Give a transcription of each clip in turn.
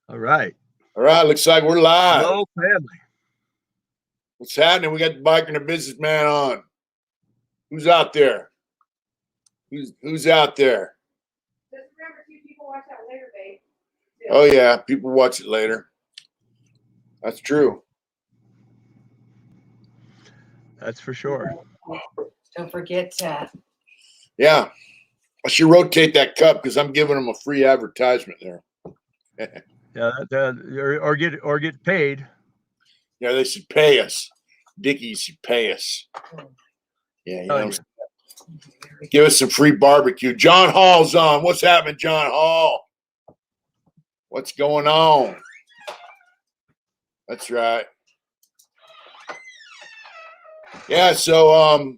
All right. All right, looks like we're live. Hello, family. What's happening? We got the biker and the businessman on. Who's out there? Who's out there? Just remember, people watch that later, babe. Oh yeah, people watch it later. That's true. That's for sure. Don't forget Yeah, I should rotate that cup because I'm giving them a free advertisement there. Yeah, or get paid. Yeah, they should pay us. Dickie should pay us. Yeah, you know, give us some free barbecue. John Hall's on. What's happening, John Hall? What's going on? That's right. Yeah, so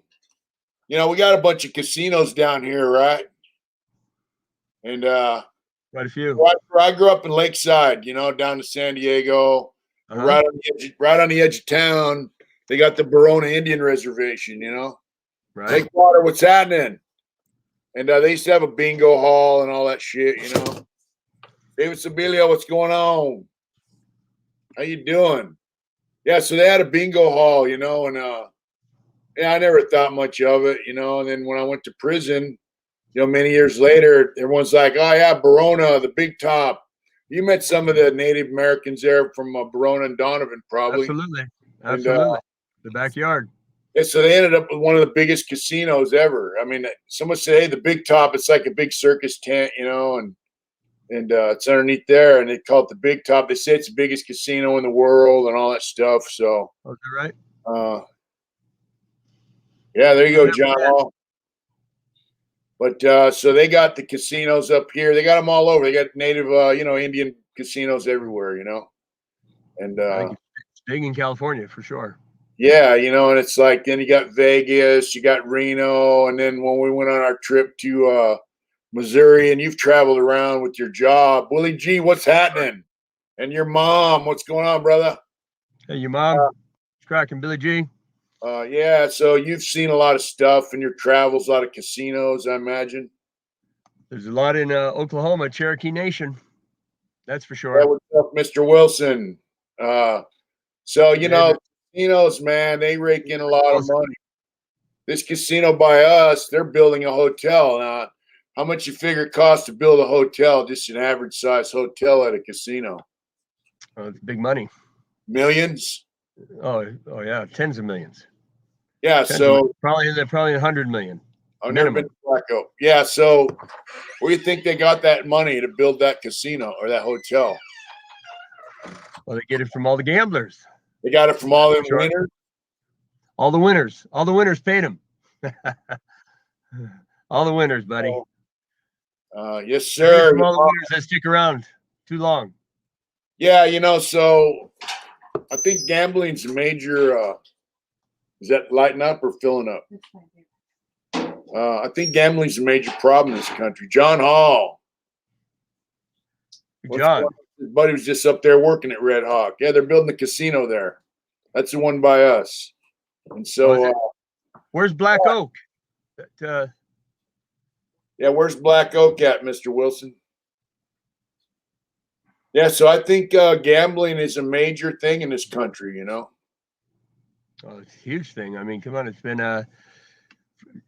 you know, we got a bunch of casinos down here, right? And quite a few. I grew up in Lakeside, you know, down to San Diego, right on the edge of town. They got the Barona Indian Reservation, you know. Right. Lakewater, what's happening? And they used to have a bingo hall and all that shit, you know. David Sibilio, what's going on? How you doing? Yeah, so they had a bingo hall, you know, and yeah, I never thought much of it, you know. And then when I went to prison, you know, many years later, everyone's like, "Oh yeah, Barona, the Big Top." You met some of the Native Americans there from Barona and Donovan, probably. Absolutely. And, the backyard. Yeah, so they ended up with one of the biggest casinos ever. I mean, someone said, "Hey, the Big Top, it's like a big circus tent, you know, and it's underneath there, and they call it the Big Top." They say it's the biggest casino in the world and all that stuff. So, is that right? Yeah, there you go, John Hall. But so they got the casinos up here. They got them all over. They got native, you know, Indian casinos everywhere, you know. And it's big in California for sure. Yeah, you know, and it's like then you got Vegas, you got Reno, and then when we went on our trip to Missouri, and you've traveled around with your job, Willie G, what's happening? And your mom, what's going on, brother? Hey, your mom, cracking, Billy G. Yeah, so you've seen a lot of stuff in your travels, a lot of casinos, I imagine. There's a lot in Oklahoma, Cherokee Nation. That's for sure. Yeah, what's up, Mr. Wilson? So, you know, casinos, man, they rake in a lot of money. This casino by us, they're building a hotel. Now, how much you figure it costs to build a hotel, just an average size hotel at a casino? It's big money. Millions? Oh yeah, tens of millions. Yeah, so probably 100 million. I've never been to Blacko. Yeah, so where do you think they got that money to build that casino or that hotel? Well, they get it from all the gamblers. They got it from all the winners? All the winners. All the winners paid them. All the winners, buddy. Yes, sir. All the winners that stick around too long. Yeah, you know, so I think gambling's a major is that lighting up or filling up? I think gambling's a major problem in this country. John Hall. John. His buddy was just up there working at Red Hawk. Yeah, they're building a casino there. That's the one by us. And so where's Black Oak? Yeah, where's Black Oak at, Mr. Wilson? Yeah, so I think gambling is a major thing in this country, you know. Oh, it's a huge thing. I mean, come on, it's been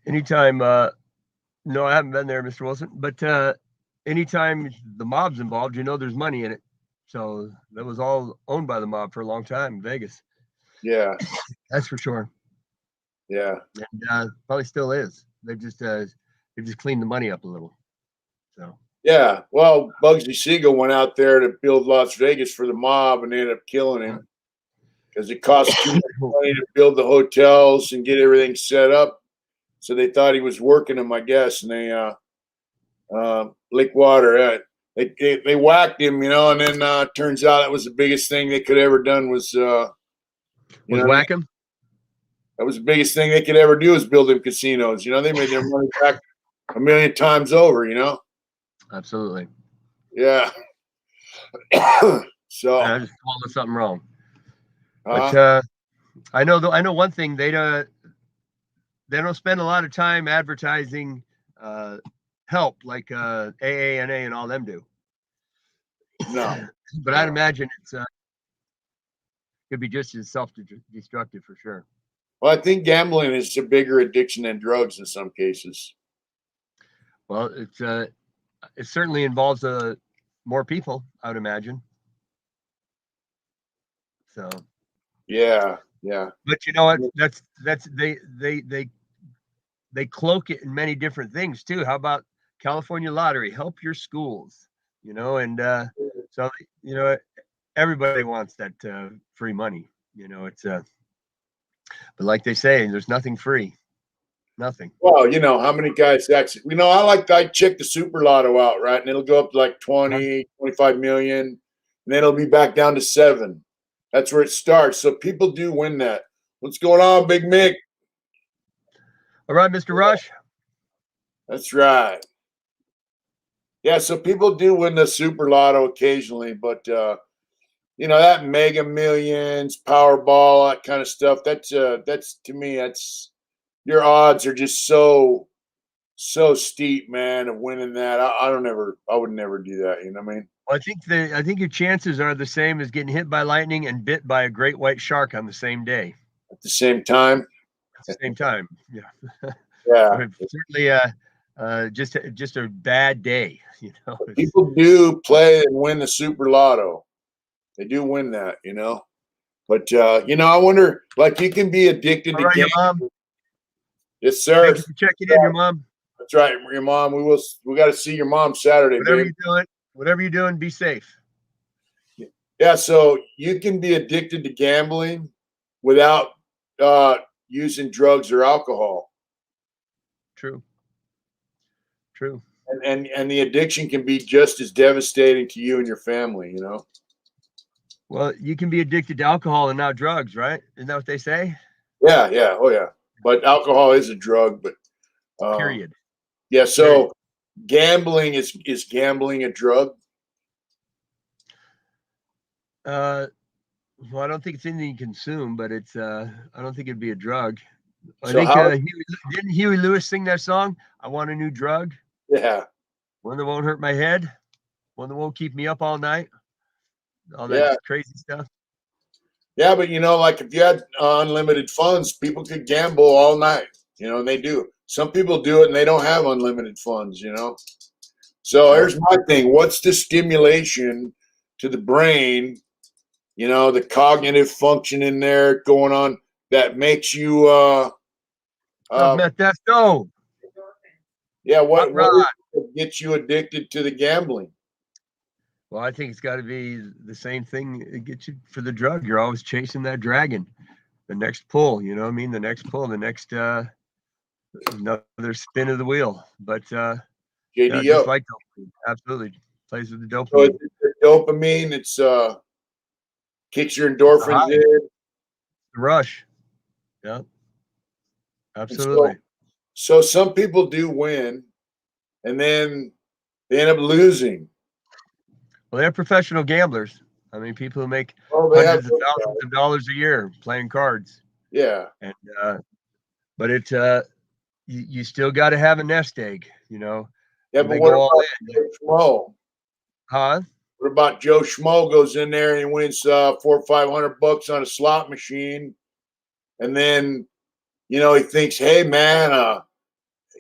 anytime no, I haven't been there, Mr. Wilson, but anytime the mob's involved, you know there's money in it. So that was all owned by the mob for a long time in Vegas. Yeah. That's for sure. Yeah. And probably still is. They've just cleaned the money up a little. So yeah, well, Bugsy Siegel went out there to build Las Vegas for the mob and they ended up killing him because it cost too much money to build the hotels and get everything set up. So they thought he was working them, I guess, and they Lakewater, they whacked him, you know, and then turns out that was the biggest thing they could ever done was whack him. That was the biggest thing they could ever do is build them casinos. You know, they made their money back a million times over, you know. Absolutely. Yeah. So I just called something wrong. But I know one thing, they don't spend a lot of time advertising help like AANA and all them do. No. But I'd imagine it's could be just as self-destructive for sure. Well, I think gambling is a bigger addiction than drugs in some cases. Well, it certainly involves more people, I would imagine. So, Yeah, yeah. but you know what? That's they cloak it in many different things too. How about California Lottery? Help your schools, you know, and so you know everybody wants that free money. You know, it's but like they say, there's nothing free, nothing. Well, you know, how many guys actually, you know, I check the super lotto out, right? And it'll go up to like 20, 25 million, and then it'll be back down to 7. That's where it starts. So people do win that. What's going on, Big Mick? All right, Mr. Rush. That's right. Yeah, so people do win the super lotto occasionally, but you know, that Mega Millions, Powerball, that kind of stuff, that's to me, that's your odds are just so steep, man, of winning that. I would never do that. You know what I mean? Well, I think your chances are the same as getting hit by lightning and bit by a great white shark on the same day. At the same time. At the same time, yeah. Yeah. Certainly, just a bad day. You know, people do play and win the super lotto. They do win that, you know. But you know, I wonder, like, you can be addicted to your mom. Yes, sir. Thank you for checking in, your mom. That's right, your mom. We got to see your mom Saturday. Whatever you're doing, be safe. Yeah, so you can be addicted to gambling without using drugs or alcohol. True. And the addiction can be just as devastating to you and your family, you know. Well, you can be addicted to alcohol and not drugs, right? Isn't that what they say? Yeah, oh yeah. But alcohol is a drug, but period. Yeah, so gambling is gambling a drug? Well, I don't think it's anything you consume, but it's I don't think it'd be a drug. I think didn't Huey Lewis sing that song? I want a new drug. Yeah. One that won't hurt my head, one that won't keep me up all night. All that crazy stuff. Yeah, but you know, like if you had unlimited funds, people could gamble all night. You know, and they do. Some people do it and they don't have unlimited funds, you know. So here's my thing. What's the stimulation to the brain, you know, the cognitive function in there going on that makes you methadone. Yeah, what gets you addicted to the gambling? Well, I think it's got to be the same thing that gets you for the drug. You're always chasing that dragon, the next pull. You know what I mean? The next pull, the next another spin of the wheel. But JDO, just like dopamine, absolutely plays with the dopamine. So it's dopamine. It's kicks your endorphins in. The rush. Yeah, absolutely. So some people do win, and then they end up losing. Well, they're professional gamblers. I mean, people who make hundreds of thousands of dollars a year playing cards. Yeah. And but it you still got to have a nest egg, you know. Yeah, but what about Joe Schmo? Huh? What about Joe Schmo goes in there and he wins $400 or $500 on a slot machine, and then you know he thinks, hey man,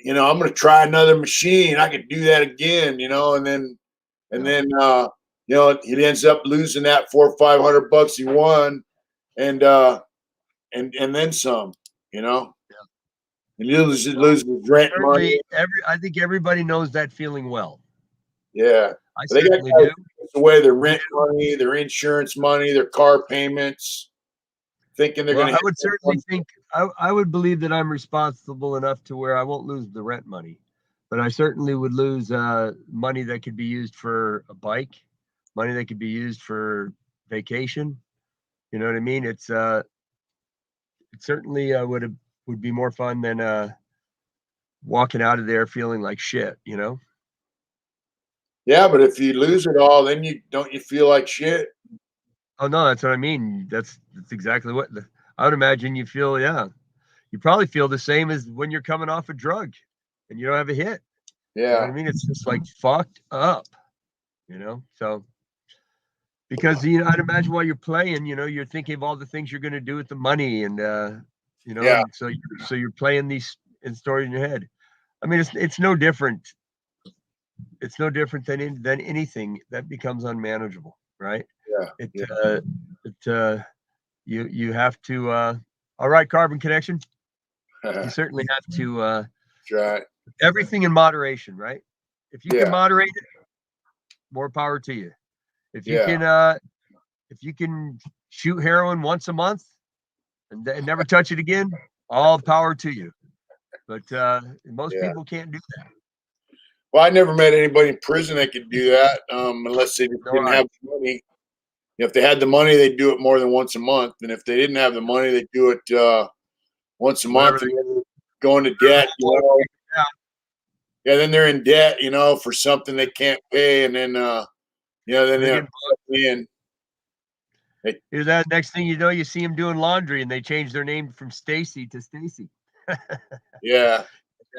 you know, I'm going to try another machine. I could do that again, you know, and then you know, he ends up losing that $400 or $500 he won, and then some, you know. Yeah. And he loses rent money. I think everybody knows that feeling well. Yeah, I certainly do. Away their rent money, their insurance money, their car payments, thinking they're going to. I would certainly think I would believe that I'm responsible enough to where I won't lose the rent money, but I certainly would lose money that could be used for a bike, money that could be used for vacation. You know what I mean? It's it certainly would be more fun than walking out of there feeling like shit, you know? Yeah, but if you lose it all, then you feel like shit. Oh no, that's what I mean. That's exactly what I would imagine you feel. Yeah, you probably feel the same as when you're coming off a drug and you don't have a hit. Yeah, you know what I mean, it's just like fucked up, you know. So because I'd imagine while you're playing, you're thinking of all the things you're going to do with the money, and Yeah. and so you're playing these stories in your head. I mean, it's no different. It's no different than anything that becomes unmanageable, right? Yeah. It Yeah. you have to. All right, Carbon Connection. You That's certainly have to. right. Everything in moderation, right? If you Yeah. can moderate it, more power to you. If you Yeah. can shoot heroin once a month and never touch it again, all power to you. But most Yeah. people can't do that. Well, I never met anybody in prison that could do that, unless they just No, didn't have the money. If they had the money, they'd do it more than once a month. And if they didn't have the money, they'd do it once a Whatever month and then they'd go into debt. Yeah. Yeah, then they're in debt, for something they can't pay, and then then They they're get in. Here's that. Next thing you know, you see them doing laundry, and they change their name from Stacy to Stacy. Yeah.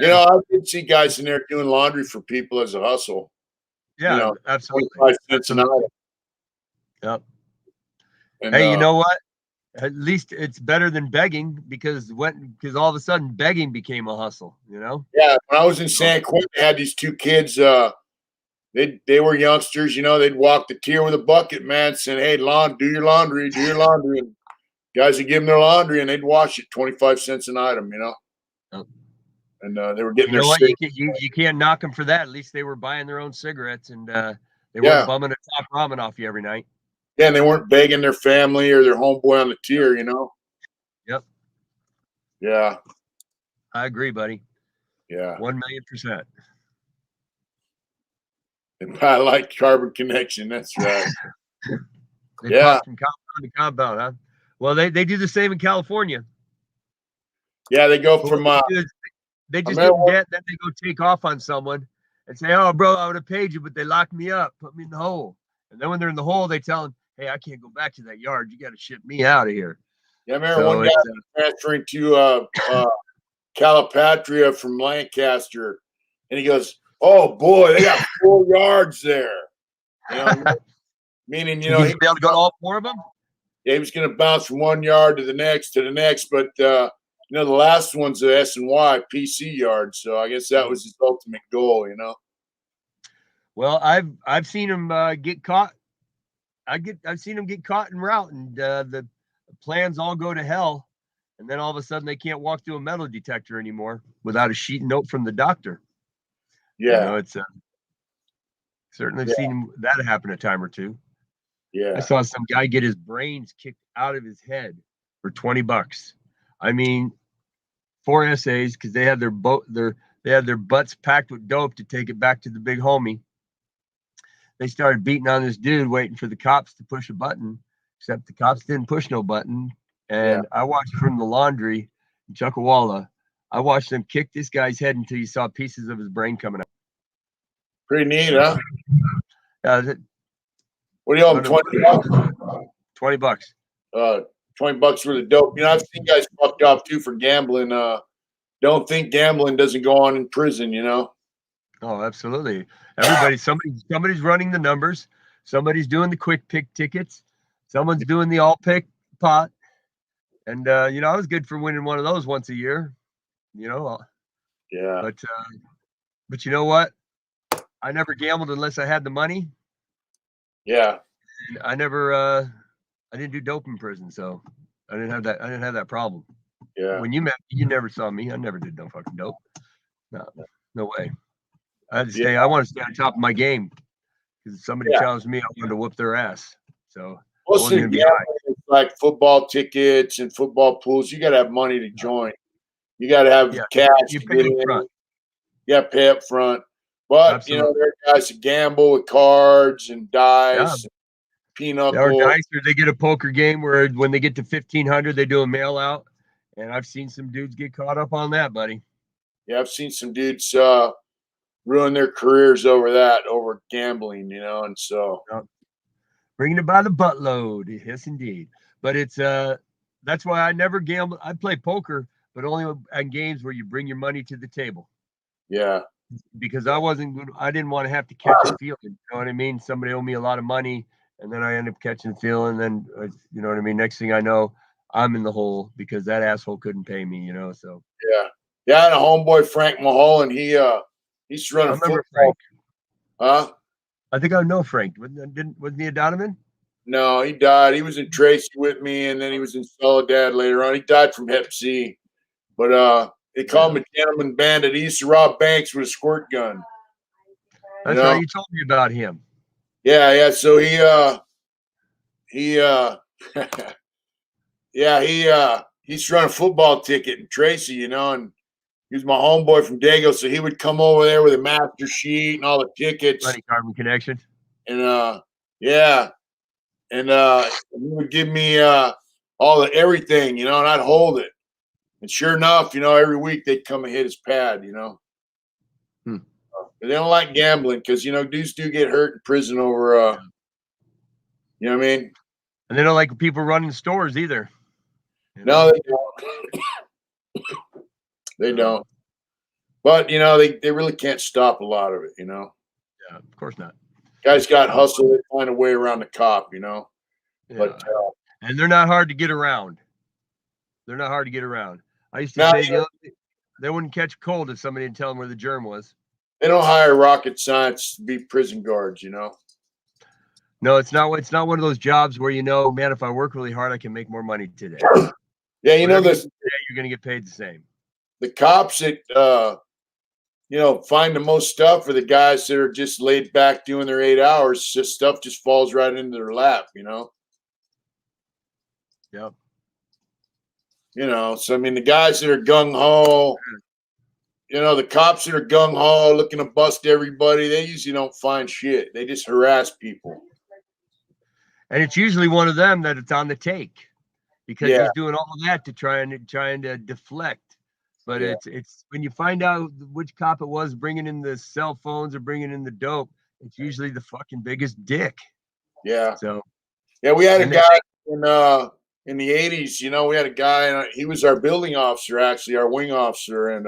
Yeah. I did see guys in there doing laundry for people as a hustle. Yeah, absolutely. 25 cents an Absolutely. hour. Yep. And Hey, you know what? At least it's better than begging because all of a sudden begging became a hustle, yeah, when I was in San Quentin, I had these two kids. They were youngsters, they'd walk the tier with a bucket, man, saying, "Hey, do your laundry, do your laundry." And guys would give them their laundry, and they'd wash it 25 cents an item, Yep. And they were getting You know what? cigarettes. You can't knock them for that. At least they were buying their own cigarettes, and they Yeah. weren't bumming a top ramen off you every night. Yeah, and they weren't begging their family or their homeboy on the tier, Yep. Yeah. I agree, buddy. Yeah. 1,000,000%. And I like Carbon Connection. That's right. They Yeah. pop from compound to compound, huh? Well, they do the same in California. Yeah, they go But from what they just get in debt, then they go take off on someone and say, "Oh, bro, I would have paid you, but they locked me up, put me in the hole." And then when they're in the hole, they tell them, "Hey, I can't go back to that yard. You got to ship me out of here." Yeah, I remember one guy transferring to Calipatria from Lancaster, and he goes, "Oh boy, they got 4 yards there." Meaning, he'd be able to go to all 4 of them. Yeah, he was going to bounce from 1 yard to the next, but the last one's the S&Y PC yard, so I guess that was his ultimate goal, Well, I've seen him get caught. I've seen him get caught en route, and the plans all go to hell, and then all of a sudden they can't walk through a metal detector anymore without a sheet note from the doctor. Yeah, It's certainly seen that happen a time or two. Yeah, I saw some guy get his brains kicked out of his head for $20. I mean, 4 essays because they had their butts packed with dope to take it back to the big homie. They started beating on this dude, waiting for the cops to push a button, except the cops didn't push no button. And I watched from the laundry in Chuckawalla. I watched them kick this guy's head until you saw pieces of his brain coming out. pretty neat, huh? What do you owe him, $20? $20. $20 worth of dope. I've seen guys fucked off too for gambling. Don't think gambling doesn't go on in prison, Oh, absolutely. Somebody's running the numbers. Somebody's doing the quick pick tickets. Someone's doing the all pick pot. And I was good for winning one of those once a year. Yeah. But you know what? I never gambled unless I had the money. Yeah. And I didn't do dope in prison, so I didn't have that problem. Yeah. When you met me, you never saw me. I never did no fucking dope. No way. I had to stay. I want to stay on top of my game because if somebody challenged me, I wanted to whoop their ass. So Listen, like football tickets and football pools, you got to have money to join. You got to have cash you to pay get up in. front. You got to pay up front. But Absolutely. there are guys that gamble with cards and dice, and pinochle. Or dice, or they get a poker game where when they get to 1,500, they do a mail out. And I've seen some dudes get caught up on that, buddy. Yeah, I've seen some dudes ruin their careers over gambling, and so bringing it by the buttload. Yes, indeed. But it's that's why I never gamble. I play poker, but only on games where you bring your money to the table. Yeah. Because I didn't want to have to catch a feeling. You know what I mean? Somebody owed me a lot of money and then I end up catching the feel, and then you know what I mean. Next thing I know, I'm in the hole because that asshole couldn't pay me. You know, so Yeah. Yeah, I had a homeboy, Frank Mulholland. He used to run I a remember football. Frank. Huh? I think I know Frank. Wasn't he a Donovan? No, he died. He was in Tracy with me, and then he was in Soledad later on. He died from Hep C. But they call him a gentleman bandit. He used to rob banks with a squirt gun. That's know? right. You told me about him. Yeah, yeah. So he yeah, he used to run a football ticket in Tracy, you know, and he was my homeboy from Dago, so he would come over there with a master sheet and all the tickets. Funny Carbon Connection. And yeah. And he would give me all the everything, you know, and I'd hold it. And sure enough, you know, every week they'd come and hit his pad, you know. They don't like gambling because, you know, dudes do get hurt in prison over you know what I mean? And they don't like people running stores either. You No, know? they don't. They don't. But, you know, they really can't stop a lot of it, you know. Yeah, of course not. Guys got hustle, they find a way around the cop, you know. Yeah. But and they're not hard to get around. They're not hard to get around. I used to Now, say you know- they wouldn't catch a cold if somebody didn't tell them where the germ was. they don't hire rocket science to be prison guards, you know. No, it's not one of those jobs where you know, man, if I work really hard, I can make more money today. Yeah, you know Whatever this. you do today, you're gonna get paid the same. The cops that you know find the most stuff are the guys that are just laid back doing their 8 hours. Just stuff just falls right into their lap, you know. Yep. You know, so I mean, the guys that are gung ho, you know, the cops that are gung ho looking to bust everybody, they usually don't find shit. They just harass people. And it's usually one of them that it's on the take because Yeah. he's doing all of that to trying to deflect. But Yeah. it's when you find out which cop it was bringing in the cell phones or bringing in the dope, it's usually the fucking biggest dick. Yeah. So Yeah, we had a And guy in the 80s, you know, we had a guy, and he was our building officer, actually, our wing officer, and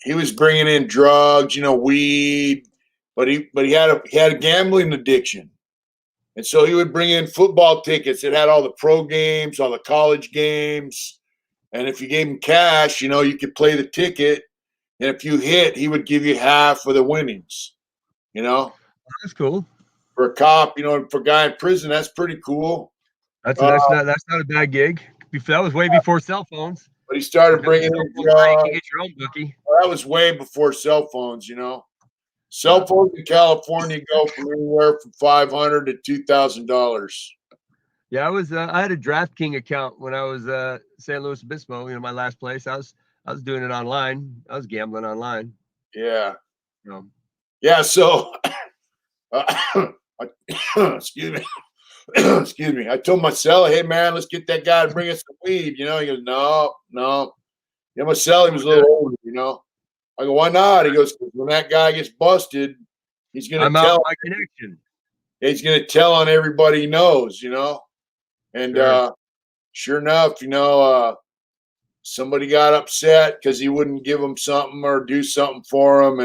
he was bringing in drugs, you know, weed, but he had a gambling addiction, and so he would bring in football tickets that had all the pro games, all the college games, and if you gave him cash, you know, you could play the ticket, and if you hit, he would give you half of the winnings, you know. that's cool. For a cop, you know, for a guy in prison, that's pretty cool. That's not a bad gig. That was way before cell phones. But he started bringing in You drugs. can get your own bookie. That was way before cell phones, you know. Cell phones in California go from anywhere from $500 to $2,000. Yeah, I had a DraftKings account when I was San Luis Obispo, you know, my last place. I was doing it online. I was gambling online. Yeah. You know. Yeah, so excuse me. Excuse me. I told Marcel, hey man, let's get that guy to bring us some weed. You know, he goes, no. Yeah, Marcel, he was a little older, you know. I go, why not? He goes, when that guy gets busted, he's gonna tell my connection. He's gonna tell on everybody he knows, you know. And sure enough, you know, somebody got upset because he wouldn't give them something or do something for them,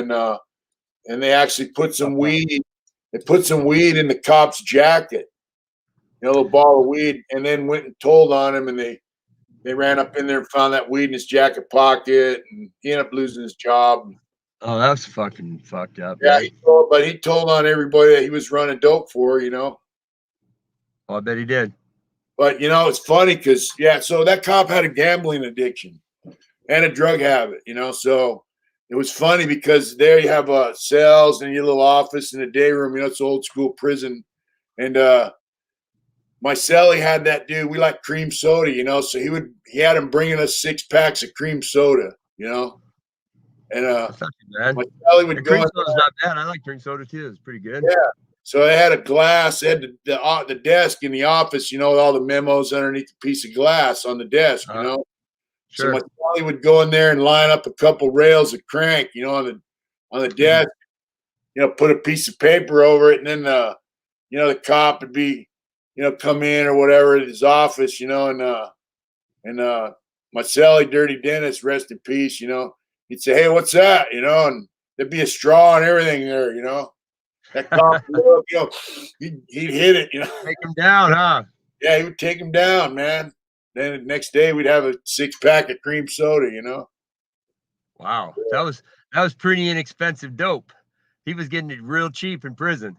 and they actually put some weed. They put some weed in the cop's jacket, you know, a little ball of weed, and then went and told on him, and they ran up in there and found that weed in his jacket pocket, and he ended up losing his job. Oh, that was fucking fucked up. Yeah, Right? but he told on everybody that he was running dope for, you know. Oh, I bet he did. But you know, it's funny because so that cop had a gambling addiction and a drug habit, you know. So it was funny because there you have cells and your little office and a day room, you know, it's old school prison. And my cellie had that dude. We like cream soda, you know. So he had him bringing us 6 packs of cream soda, you know. And That's not too bad. my cellie would The go. cream soda's not bad. I like drink soda too. It's pretty good. Yeah. So they had a glass, they had the desk in the office, you know, with all the memos underneath the piece of glass on the desk, you know. Sure. So my Charlie would go in there and line up a couple rails of crank, you know, on the desk, you know, put a piece of paper over it, and then you know, the cop would be, you know, come in or whatever at his office, you know, and my Sally Dirty Dennis, rest in peace, you know, he'd say, hey, what's that? You know, and there'd be a straw and everything there, you know. That cough, you know, he'd hit it, you know. Take him down, huh? Yeah, he would take him down, man. Then the next day we'd have a 6-pack of cream soda, you know. Wow, that was pretty inexpensive dope. He was getting it real cheap in prison.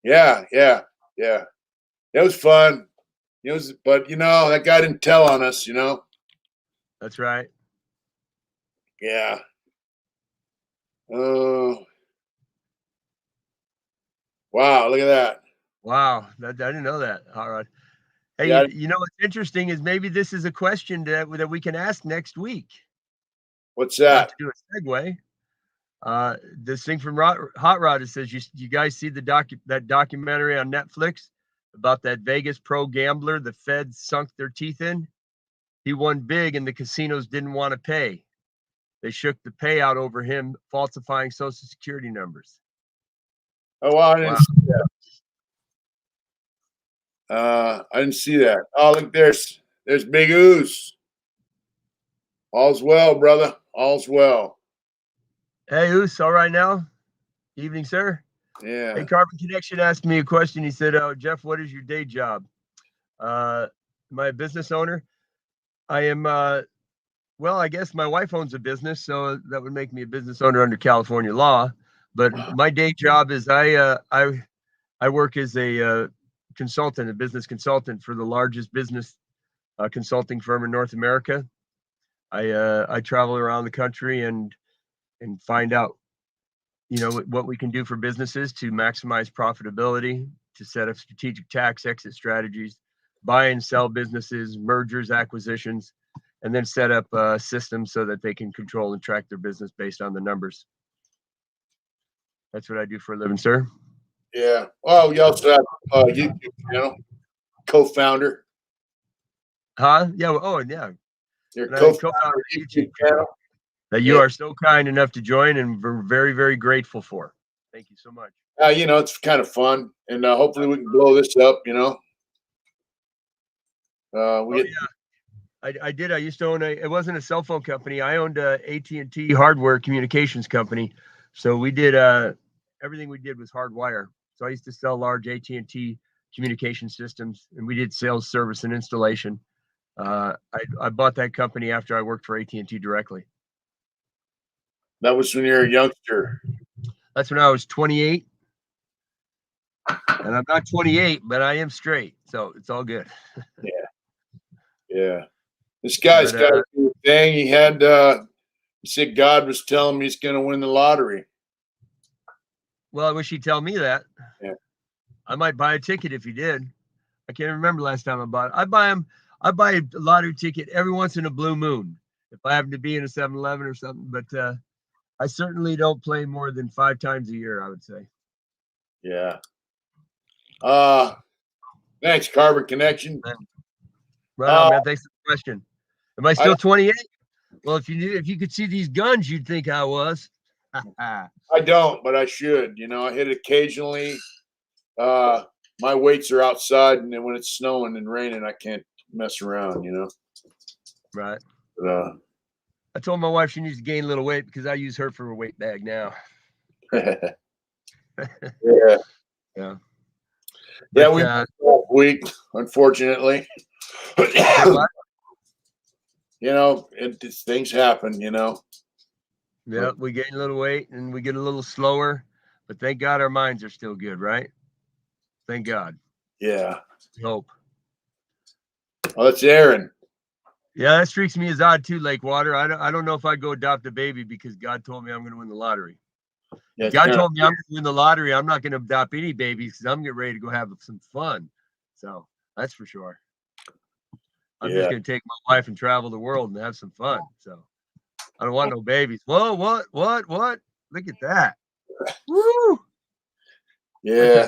Yeah. It was fun. It was, but you know, that guy didn't tell on us, you know. That's right. Yeah. Oh, wow! Look at that. Wow, I didn't know that. All right. Hey, Yeah. you know what's interesting is maybe this is a question that we can ask next week. What's Not that? to do a segue. This thing from Hot Rod, it says you guys see that documentary on Netflix about that Vegas pro gambler the Feds sunk their teeth in? He won big and the casinos didn't want to pay. They shook the payout over him falsifying social security numbers. Oh, wow, I didn't Wow. see that. I didn't see that. Oh, look, there's Big Ooze. All's well, brother. All's well. Hey, Oos, all right now? Evening, sir. Yeah. Hey, Carbon Connection asked me a question. He said, Jeff, what is your day job? Am I a business owner? I am, well, I guess my wife owns a business, so that would make me a business owner under California law. But my day job is I work as a consultant, a business consultant for the largest business consulting firm in North America. I travel around the country and find out, you know, what we can do for businesses to maximize profitability, to set up strategic tax exit strategies, buy and sell businesses, mergers, acquisitions, and then set up systems so that they can control and track their business based on the numbers. That's what I do for a living, sir. Yeah. Oh, you also have a YouTube channel, co-founder. Huh? Yeah. Oh, yeah. Your And I co-founder co-founder of a YouTube channel. that you Yeah. are so kind enough to join, and we're very, very grateful for. Thank you so much. You know, it's kind of fun, and hopefully we can blow this up. You know. We get, I did. I used to own it wasn't a cell phone company. I owned a AT&T hardware communications company. So we did everything we did was hardwire. So I used to sell large AT&T communication systems, and we did sales, service, and installation. I bought that company after I worked for AT&T directly. that was when you were a youngster. That's when I was 28. And I'm not 28, but I am straight. So it's all good. Yeah. This guy's But, got a new thing. He had. He said God was telling me he's going to win the lottery. Well, I wish he'd tell me that. Yeah. I might buy a ticket if he did. I can't remember last time I bought it. I buy a lottery ticket every once in a blue moon if I happen to be in a 7-Eleven or something. But I certainly don't play more than 5 times a year, I would say. Yeah. Thanks, Carbon Connection. Right on, man. Thanks for the question. Am I still 28? Well, if you could see these guns, you'd think I was. I don't, but I should. You know, I hit it occasionally. My weights are outside, and then when it's snowing and raining, I can't mess around. You know. Right. But, I told my wife she needs to gain a little weight because I use her for a weight bag now. yeah. Yeah. Yeah, But, we week, unfortunately. You know, things happen, you know. Yeah, we gain a little weight and we get a little slower, but thank God our minds are still good, right? Thank God. Yeah. Hope. Oh, that's Aaron. Yeah, that strikes me as odd too, Lakewater. I don't know if I'd go adopt a baby because God told me I'm going to win the lottery. Yeah, God told me I'm going to win the lottery. I'm not going to adopt any babies because I'm getting ready to go have some fun. So that's for sure. I'm just going to take my wife and travel the world and have some fun. So I don't want no babies. Whoa, what? Look at that. Woo! Yeah.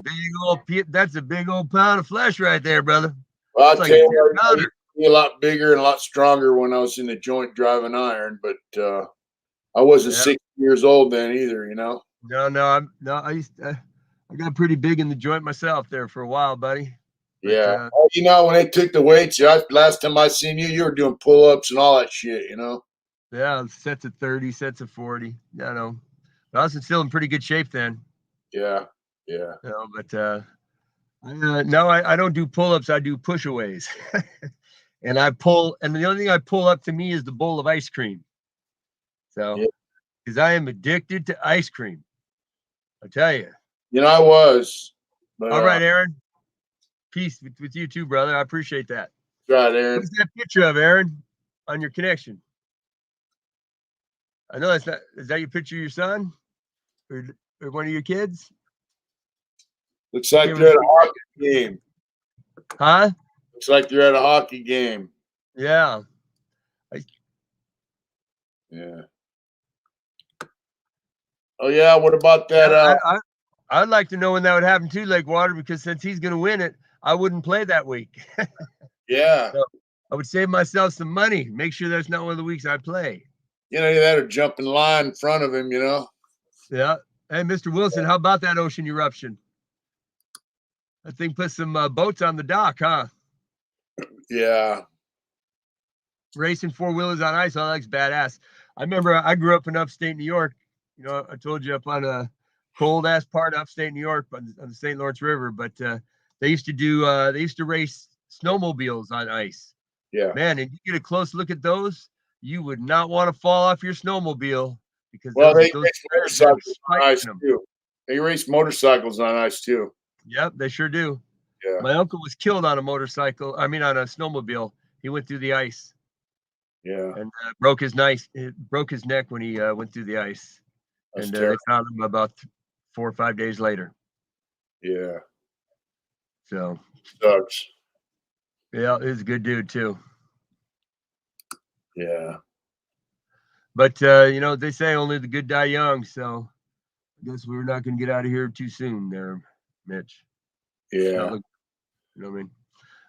That's a big old pound of flesh right there, brother. Well, I'll Like tell you, I used to be a lot bigger and a lot stronger when I was in the joint driving iron, but I wasn't 6 years old then either, you know. I got pretty big in the joint myself there for a while, buddy. Yeah. You know, when they took the weights, last time I seen you, you were doing pull-ups and all that shit, you know. Yeah, sets of 30, sets of 40. I know. But I was still in pretty good shape then. Yeah. Yeah. But no, I don't do pull-ups. I do push-aways. And I pull, and the only thing I pull up to me is the bowl of ice cream. So, Yeah. because I am addicted to ice cream. I tell you. You know, I was. But, All right, Aaron. Peace with you too, brother. I appreciate that. right, Aaron. What's that picture of, Aaron, on your connection? I know that's not. Is that your picture of your son, or one of your kids? Looks like Give they're us- at a hockey game. Huh? Looks like they're at a hockey game. Yeah. Yeah. Oh yeah. What about that? I'd like to know when that would happen too, Lakewater, because since he's going to win it, I wouldn't play that week. Yeah. So I would save myself some money. Make sure that's not one of the weeks I play. You know, you had to jump in line in front of him. You know. Yeah. Hey, Mr. Wilson, how about that ocean eruption? That thing put some boats on the dock, huh? Yeah. Racing four-wheelers on ice. Oh, that's badass. I remember I grew up in upstate New York. You know, I told you up on a cold-ass part of upstate New York on the St. Lawrence River. But they used to race snowmobiles on ice. Yeah. Man, and you get a close look at those, you would not want to fall off your snowmobile because Well, they those race flares have motorcycles on spikes ice in them. too. They race motorcycles on ice too. Yep, they sure do. Yeah. My uncle was killed on a motorcycle. I mean, on a snowmobile. He went through the ice Yeah. and broke his neck when he went through the ice. That's And they terrible. found him about 4 or 5 days later. Yeah. So Sucks. yeah, he's a good dude too. Yeah. But you know, they say only the good die young. So I guess we're not going to get out of here too soon, there, Mitch. Yeah. You know what I mean?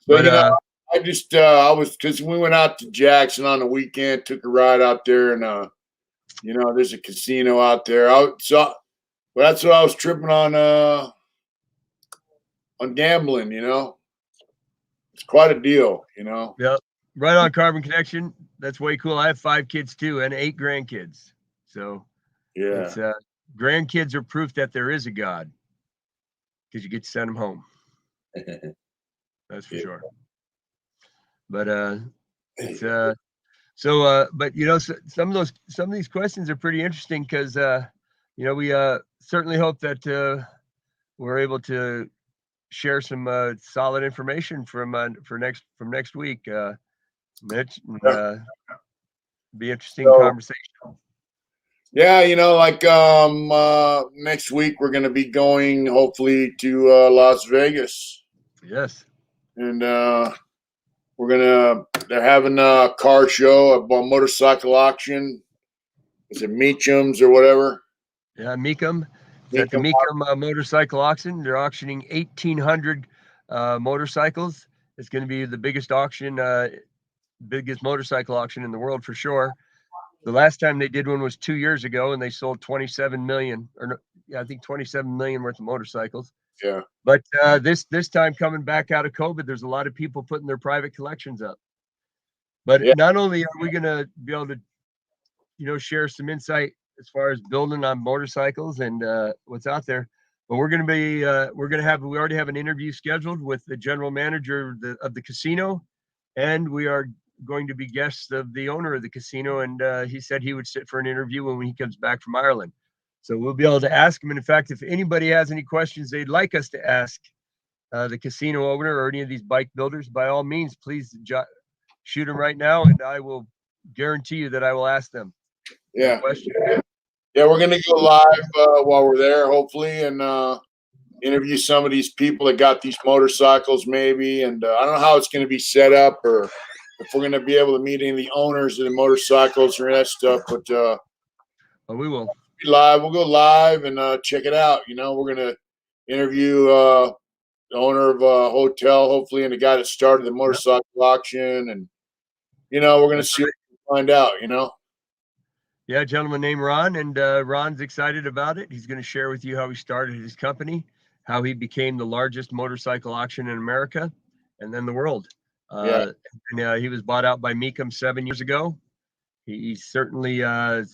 So, But you know, I just I was, because we went out to Jackson on the weekend, took a ride out there, and you know, there's a casino out there. Well, that's what I was tripping on gambling. You know, it's quite a deal. You know. yeah, right on Carbon Connection. That's way cool. I have 5 kids too and 8 grandkids. So Yeah. it's grandkids are proof that there is a God because you get to send them home. That's for Yeah. sure. But it's but you know, some of these questions are pretty interesting because you know, we certainly hope that we're able to share some solid information from next week, Mitch. And, be interesting So- conversation. Yeah, you know, like next week we're gonna be going hopefully to Las Vegas, Yes. and they're having a car show, a motorcycle auction. Is it Meacham's or whatever? Yeah, Mecum. It's at the Mecum motorcycle auction. They're auctioning 1,800 motorcycles. It's going to be the biggest auction, biggest motorcycle auction in the world for sure. The last time they did one was 2 years ago, and they sold 27 million, or no, yeah, I think 27 million worth of motorcycles. Yeah. But this time coming back out of COVID, there's a lot of people putting their private collections up. But Yeah. not only are we going to be able to, you know, share some insight as far as building on motorcycles and what's out there, but we're going to be we already have an interview scheduled with the general manager of the casino, and we are going to be guests of the owner of the casino, and he said he would sit for an interview when he comes back from Ireland. So we'll be able to ask him. And in fact, if anybody has any questions they'd like us to ask the casino owner or any of these bike builders, by all means, please shoot them right now, and I will guarantee you that I will ask them. Yeah. Question. Yeah, we're gonna go live while we're there, hopefully, and interview some of these people that got these motorcycles, maybe. And I don't know how it's gonna be set up, or if we're gonna be able to meet any of the owners of the motorcycles or that stuff. But Oh, we will. be live. We'll go live and check it out. You know, we're gonna interview the owner of a hotel, hopefully, and the guy that started the motorcycle auction, and you know, we're gonna see what we can find out. You know. Yeah, a gentleman named Ron, and Ron's excited about it. He's going to share with you how he started his company, how he became the largest motorcycle auction in America, and then the world. Yeah. And he was bought out by Mecum 7 years ago. He's certainly a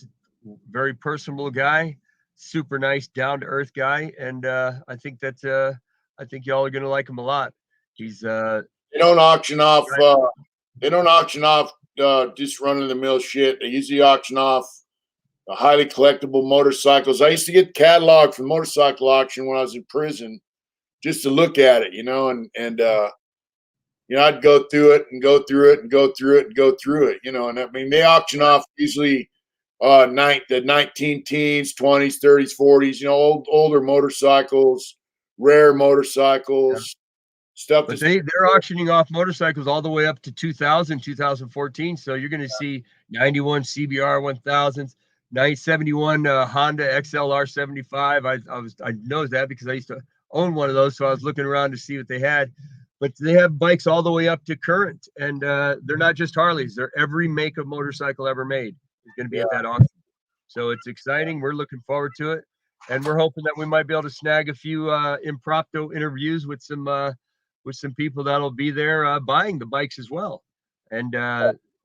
very personable guy, super nice, down to earth guy, and I think that I think y'all are gonna like him a lot. He's They don't auction off. They don't auction off just run of the mill shit. They usually auction off highly collectible motorcycles. I used to get catalog from motorcycle auction when I was in prison, just to look at it, and I'd go through it and go through it and go through it and go through it, and I mean they auction off usually the 19 teens, 20s, 30s, 40s, older motorcycles, rare motorcycles, stuff. But they're auctioning off motorcycles all the way up to 2000, 2014. So you're going to see 91 CBR 1000s, 971 Honda XLR 75. I know that because I used to own one of those. So I was looking around to see what they had. But they have bikes all the way up to current. And they're not just Harleys. They're every make of motorcycle ever made is going to be at that auction. So it's exciting. We're looking forward to it. And we're hoping that we might be able to snag a few impromptu interviews with some people that'll be there buying the bikes as well, and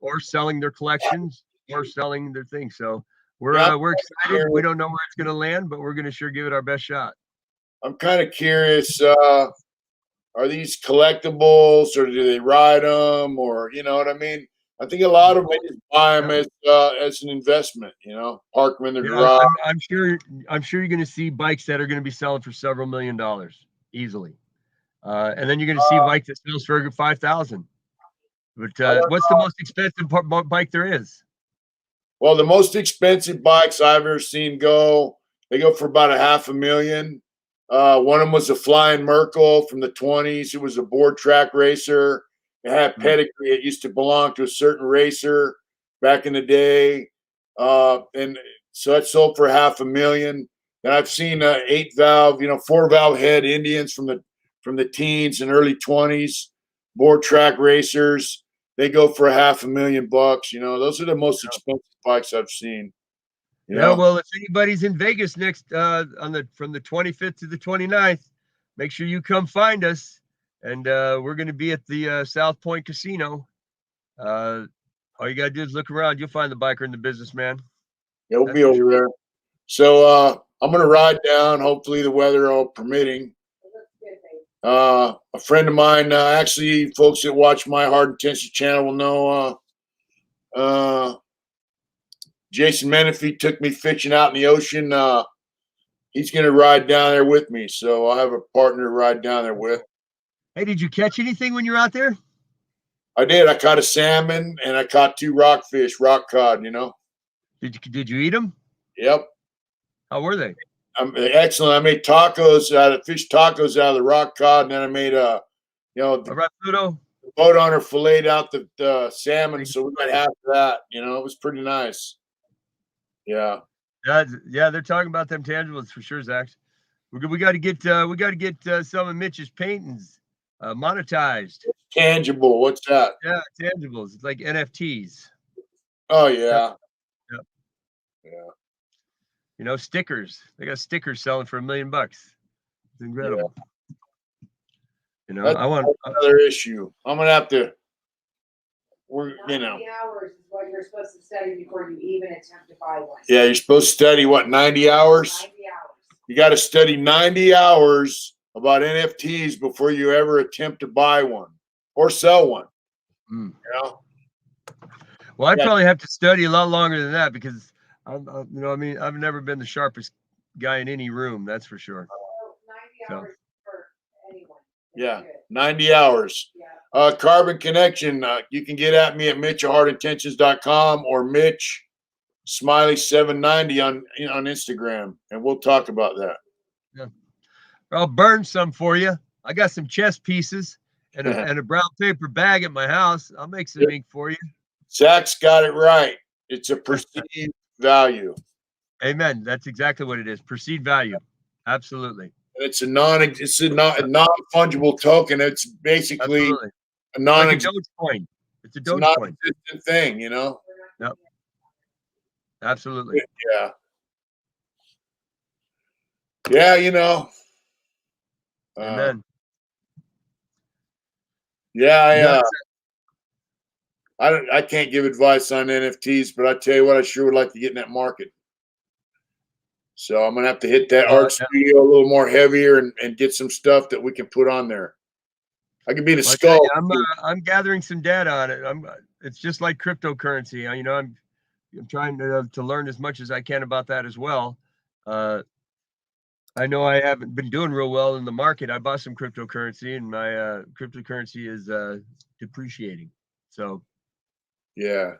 or selling their collections or selling their things. So we're excited. We don't know where it's going to land, but we're going to sure give it our best shot. I'm kind of curious. Are these collectibles, or do they ride them, or you know what I mean? I think a lot of them just buy them as an investment. Park them in their garage. I'm sure you're going to see bikes that are going to be selling for several $1 million easily. And then you're going to see a bike that sells for 5,000. But what's the most expensive bike there is? Well, the most expensive bikes I've ever seen they go for about $500,000. One of them was a Flying Merkel from the 20s. It was a board track racer. It had pedigree. It used to belong to a certain racer back in the day. And so it sold for $500,000. And I've seen 8-valve, 4-valve head Indians from the teens and early 20s, board track racers. They go for $500,000. Those are the most expensive bikes I've seen. Well, if anybody's in Vegas next from the 25th to the 29th, make sure you come find us. And we're going to be at the South Point Casino. All you got to do is look around. You'll find the biker in the business, man. Yeah, we'll be over there. So I'm going to ride down, hopefully the weather all permitting. A friend of mine, actually, folks that watch my Hard Intentions channel will know Jason Menifee took me fishing out in the ocean. He's going to ride down there with me, so I'll have a partner to ride down there with. Hey, did you catch anything when you were out there? I did. I caught a salmon and I caught 2 rockfish, rock cod. Did you eat them? Yep. How were they? Excellent. I made fish tacos out of the rock cod, and then I made all right, Pluto. The boat owner filleted out the salmon, so we got half of that. It was pretty nice. Yeah. Yeah, they're talking about them tangibles for sure, Zach. We got to get some of Mitch's paintings monetized. Tangible. What's that? Yeah, tangibles. It's like NFTs. Oh yeah. Yep. Yeah. Stickers. They got stickers selling for $1 million. It's incredible. Yeah. I want another issue. I'm gonna have to. 90 hours is what you're supposed to study before you even attempt to buy one. Yeah, you're supposed to study 90 hours? 90 hours. You got to study 90 hours about NFTs before you ever attempt to buy one or sell one. Well, I'd probably have to study a lot longer than that because I've never been the sharpest guy in any room. That's for sure. 90 hours for anyone. Yeah, 90 hours. Yeah. Carbon Connection. You can get at me at mitch@hardintentions.com or Mitch Smiley790 on Instagram, and we'll talk about that. Yeah. I'll burn some for you. I got some chess pieces and a brown paper bag at my house. I'll make some ink for you. Zach's got it right. It's a perceived value. Amen. That's exactly what it is. Perceived value. Absolutely. It's a non-fungible token. It's basically a non-existent coin. It's a Dogecoin. Thing, Yep. Absolutely. Yeah. Yeah, Amen. Yeah, I can't give advice on NFTs, but I tell you what, I sure would like to get in that market. So I'm gonna have to hit that Oh, art yeah. studio a little more heavier and get some stuff that we can put on there. I could be the Well, I tell skull. you, I'm gathering some data on it. It's just like cryptocurrency. You know, I'm trying to learn as much as I can about that as well. I know I haven't been doing real well in the market. I bought some cryptocurrency, and my cryptocurrency is depreciating. So, Yeah.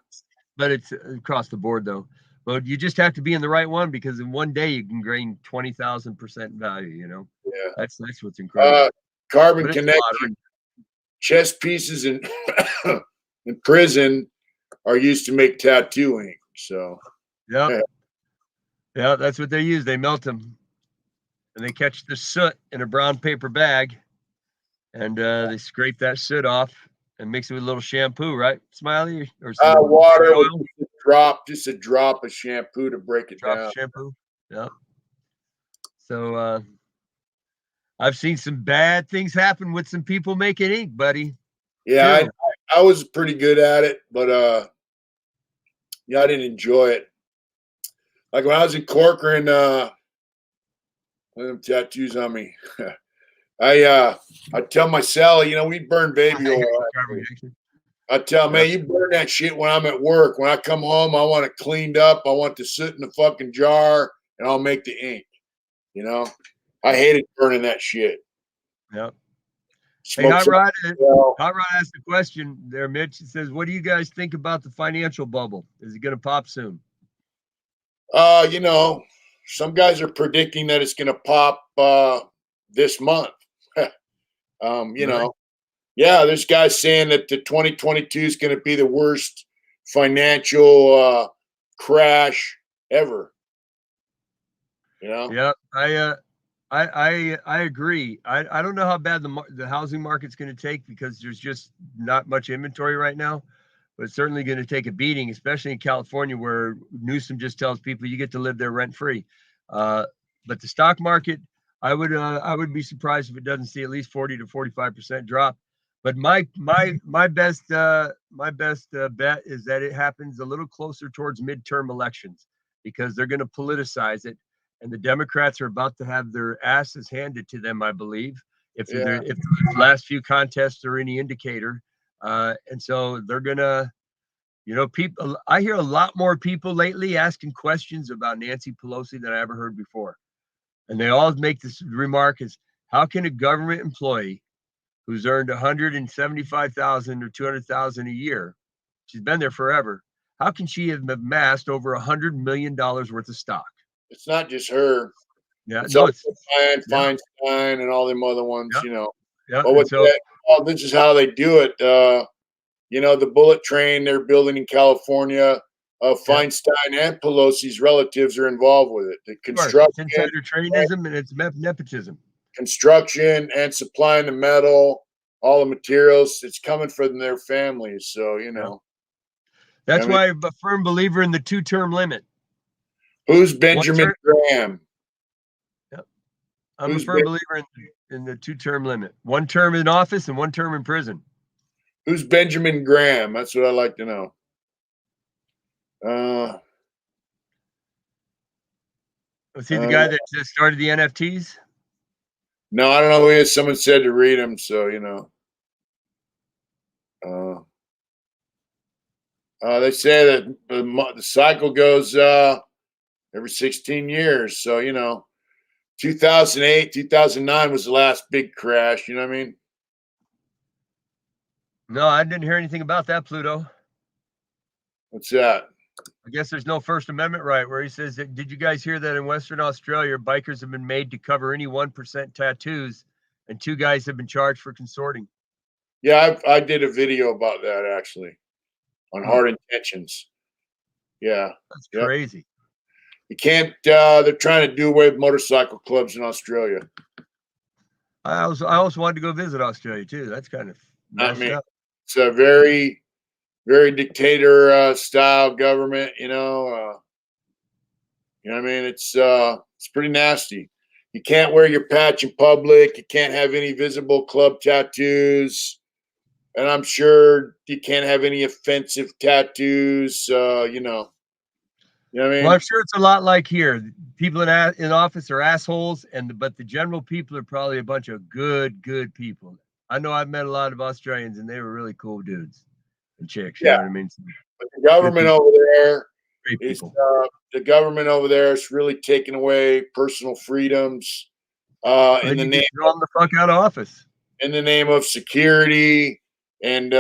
but it's across the board though. But you just have to be in the right one, because in one day you can gain 20,000% value. You know, Yeah. that's what's incredible. Carbon But it's a lot, connection. Chess pieces in in prison are used to make tattoo ink. So Yep. Yeah, that's what they use. They melt them, and they catch the soot in a brown paper bag, and they scrape that soot off and mix it with a little shampoo, right, Smiley? Or some water oil, with just a drop of shampoo to break it drop down. of shampoo. Yep. So I've seen some bad things happen with some people making ink, buddy. Yeah, Too. I was pretty good at it, but yeah, I didn't enjoy it. Like when I was in Corcoran, them tattoos on me. I tell my Sally, we burn baby oil. I tell man, you burn that shit when I'm at work. When I come home, I want it cleaned up. I want to sit in the fucking jar, and I'll make the ink. I hated burning that shit. Yep. Hey, Smoke Hot some- Rod, well, Hot Rod asked a question there, Mitch. It says, what do you guys think about the financial bubble? Is it going to pop soon? some guys are predicting that it's going to pop this month. Really? Yeah, there's guys saying that the 2022 is going to be the worst financial crash ever. Yeah, I agree. I don't know how bad the housing market's going to take, because there's just not much inventory right now. But it's certainly going to take a beating, especially in California, where Newsom just tells people you get to live there rent free. But the stock market, I would be surprised if it doesn't see at least 40 to 45% drop. But my best bet is that it happens a little closer towards midterm elections, because they're going to politicize it, and the Democrats are about to have their asses handed to them, I believe, if the last few contests are any indicator. And so they're gonna, people. I hear a lot more people lately asking questions about Nancy Pelosi than I ever heard before, and they all make this remark: is how can a government employee who's earned 175,000 or 200,000 a year, she's been there forever, how can she have amassed over $100 million worth of stock? It's not just her. Yeah, It's no, also it's Feinstein and all them other ones. yeah. But with So that, this is how they do it. The bullet train they're building in California. Feinstein and Pelosi's relatives are involved with it. The it's insider trading and it's nepotism. Construction and supplying the metal, all the materials. It's coming from their families. So That's why I'm a firm believer in the 2-term limit. Who's Benjamin Graham? Yep. I'm a firm believer in the 2-term limit. 1 term in office and 1 term in prison. Who's Benjamin Graham? That's what I'd like to know. Was he the guy that started the NFTs? No, I don't know who he is. Someone said to read him, so they say that the cycle goes every 16 years. So 2008, 2009 was the last big crash. You know what I mean? No, I didn't hear anything about that, Pluto. What's that? I guess there's no First Amendment right, where he says, did you guys hear that in Western Australia, bikers have been made to cover any 1% tattoos, and 2 guys have been charged for consorting? Yeah, I did a video about that actually on Hard Intentions. Yeah. That's crazy. You can't, they're trying to do away with motorcycle clubs in Australia. I also wanted to go visit Australia too. That's kind of messed up. It's a very, very dictator style government, you know what I mean? It's pretty nasty. You can't wear your patch in public. You can't have any visible club tattoos. And I'm sure you can't have any offensive tattoos, You know what I mean? Well, I'm sure it's a lot like here. People in office are assholes, but the general people are probably a bunch of good people. I know I've met a lot of Australians, and they were really cool dudes and chicks. You Yeah. know what I mean? But the government people. over there Great is people. the government over there is really taking away personal freedoms in the name Throw them the fuck out of office. in the name of security, and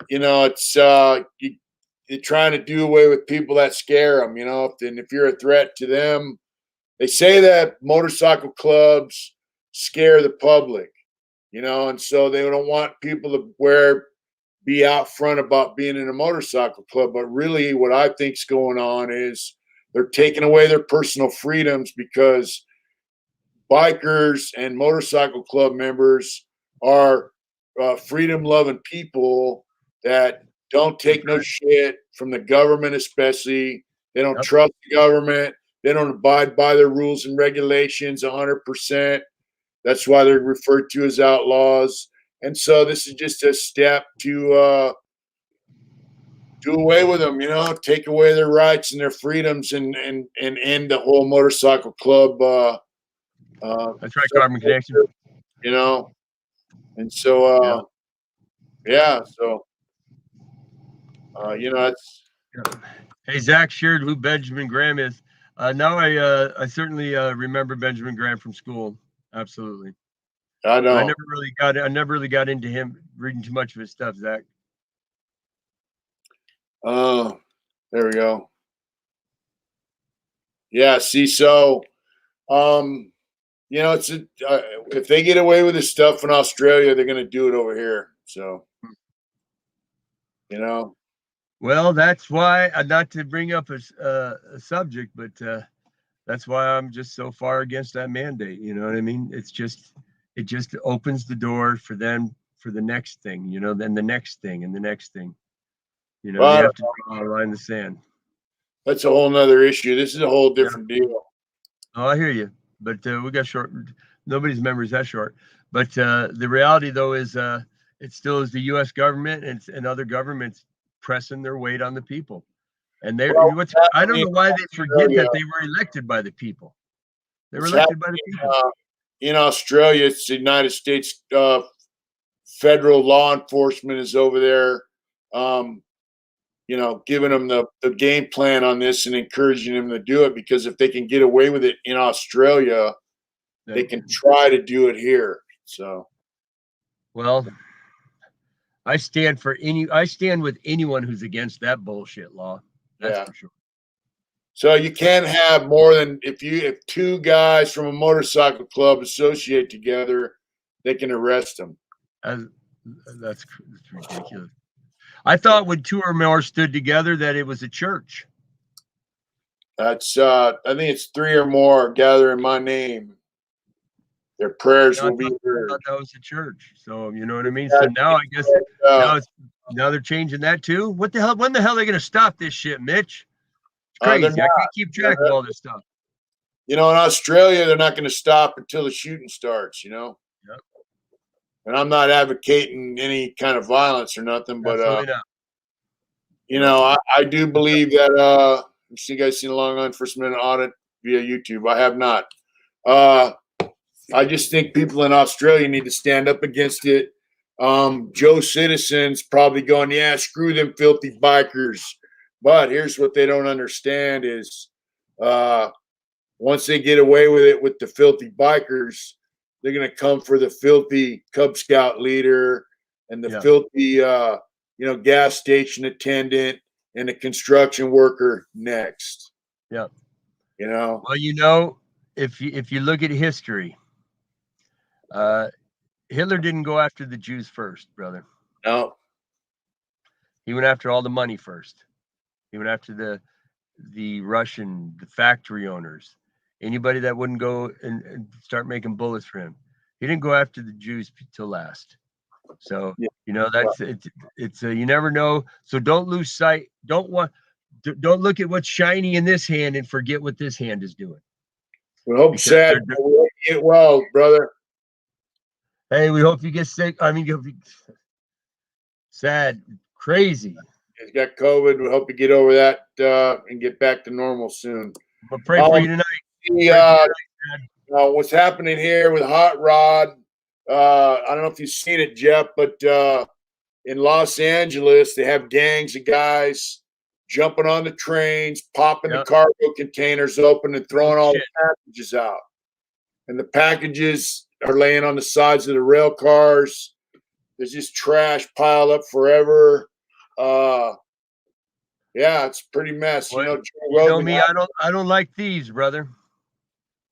you know, it's you're trying to do away with people that scare them. You know, and if you're a threat to them, they say that motorcycle clubs scare the public. You know, and so they don't want people to be out front about being in a motorcycle club. But really, what I think's going on is they're taking away their personal freedoms because bikers and motorcycle club members are freedom-loving people that don't take no shit from the government, especially. They don't trust the government. They don't abide by their rules and regulations 100%. That's why they're referred to as outlaws. And so this is just a step to do away with them, you know, take away their rights and their freedoms, and end the whole motorcycle club. That's right, Carbon Connection. You know, and so yeah, so you know, it's. Hey, Zach shared who Benjamin Graham is. Now I certainly remember Benjamin Graham from school. Absolutely. I know. I never really got into him reading too much of his stuff, Zach. There we go. Yeah, see, so you know, it's if they get away with this stuff in Australia, they're going to do it over here. So, you know. Well, that's why, not to bring up a subject, but that's why I'm just so far against that mandate. You know what I mean? It just opens the door for them for the next thing, you know, then the next thing and the next thing. You know, they have to draw a line in the sand. That's a whole nother issue. This is a whole different deal. Oh, I hear you. But we got short. Nobody's memory is that short. But the reality, though, is it still is the U.S. government and other governments pressing their weight on the people. And I don't know why they forget that they were elected by the people. They were elected by the people. In Australia, it's the United States federal law enforcement is over there, you know, giving them the game plan on this and encouraging them to do it, because if they can get away with it in Australia, they can try to do it here. So, well, I stand with anyone who's against that bullshit law. That's for sure. So you can't have more than if two guys from a motorcycle club associate together, they can arrest them. That's ridiculous. I thought when two or more stood together that it was a church. That's I think it's three or more gather in my name. Their prayers will be heard. I thought that was a church. So you know what I mean? So now I guess now they're changing that too. What the hell? When the hell are they gonna stop this shit, Mitch? It's crazy. I can't keep track of all this stuff. You know, in Australia, they're not going to stop until the shooting starts, you know? Yep. And I'm not advocating any kind of violence or nothing, but, you know, I do believe that, you guys seen the Long Island First Amendment audit via YouTube? I have not. I just think people in Australia need to stand up against it. Joe Citizen's probably going, yeah, screw them filthy bikers. But here's what they don't understand is once they get away with it with the filthy bikers, they're going to come for the filthy Cub Scout leader and the filthy, you know, gas station attendant and the construction worker next. Yeah. You know? Well, you know, if you look at history, Hitler didn't go after the Jews first, brother. No. He went after all the money first. He went after the Russian, the factory owners, anybody that wouldn't go and start making bullets for him. He didn't go after the Jews till last. So, you know, that's it's you never know. So don't lose sight. Don't look at what's shiny in this hand and forget what this hand is doing. We hope sad. We hope you get well, brother. Hey, we hope you get sick. I mean, sad, crazy. He's got COVID. We hope you get over that and get back to normal soon. We'll pray for you tonight. What's happening here with Hot Rod? I don't know if you've seen it, Jeff, but in Los Angeles, they have gangs of guys jumping on the trains, popping the cargo containers open, and throwing all the packages out. And the packages are laying on the sides of the rail cars. There's just trash piled up forever. Yeah, it's pretty mess. Well, Joe Rogan, me, I don't like thieves, brother.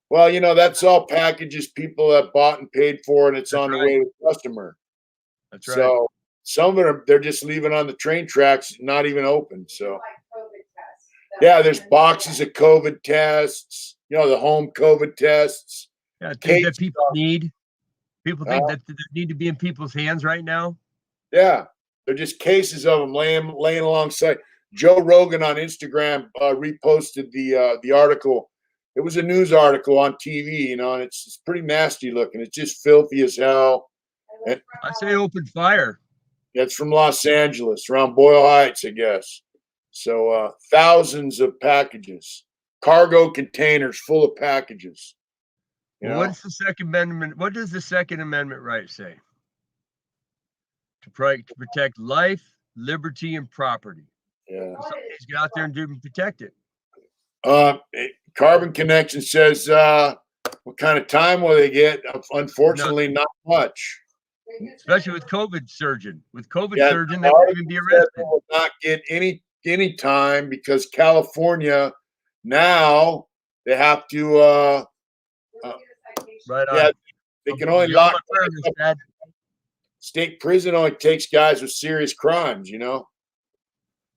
Well, that's all packages people have bought and paid for, and it's on the way to the customer. That's right. So some of them, they're just leaving on the train tracks, not even open. So yeah, there's boxes of COVID tests, the home COVID tests. Yeah, things that people need. People think that they need to be in people's hands right now. Yeah, they're just cases of them laying alongside. Joe Rogan on Instagram reposted the article. It was a news article on TV, and it's pretty nasty looking. It's just filthy as hell. And I say open fire. It's from Los Angeles, around Boyle Heights, I guess. So thousands of packages, cargo containers full of packages. What's the Second Amendment? What does the Second Amendment right say? To protect life, liberty, and property. Yeah. Somebody needs to get out there and protect it. Carbon Connection says, what kind of time will they get? Unfortunately, not much. Especially with COVID surging. With COVID surging, they won't won't even be arrested. Will not get any time because California now they have to. Right on. Yeah, they can only lock. State prison only takes guys with serious crimes.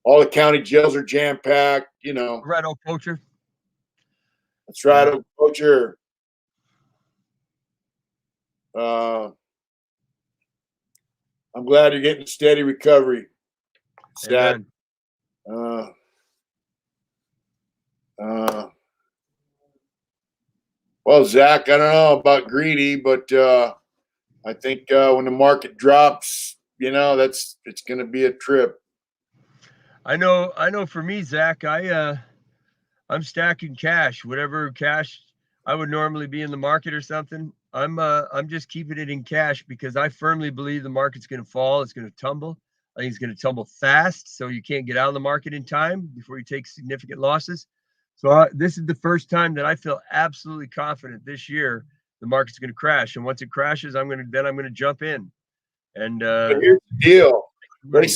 All the county jails are jam packed. Right, old poacher. That's right, old poacher. I'm glad you're getting steady recovery. Sad. Well, Zach, I don't know about greedy, but I think when the market drops, it's going to be a trip. I know. For me, Zach, I'm stacking cash. Whatever cash I would normally be in the market or something, I'm just keeping it in cash because I firmly believe the market's going to fall. It's going to tumble. I think it's going to tumble fast, so you can't get out of the market in time before you take significant losses. So this is the first time that I feel absolutely confident this year the market's going to crash. And once it crashes, I'm going to jump in. And but here's the deal. They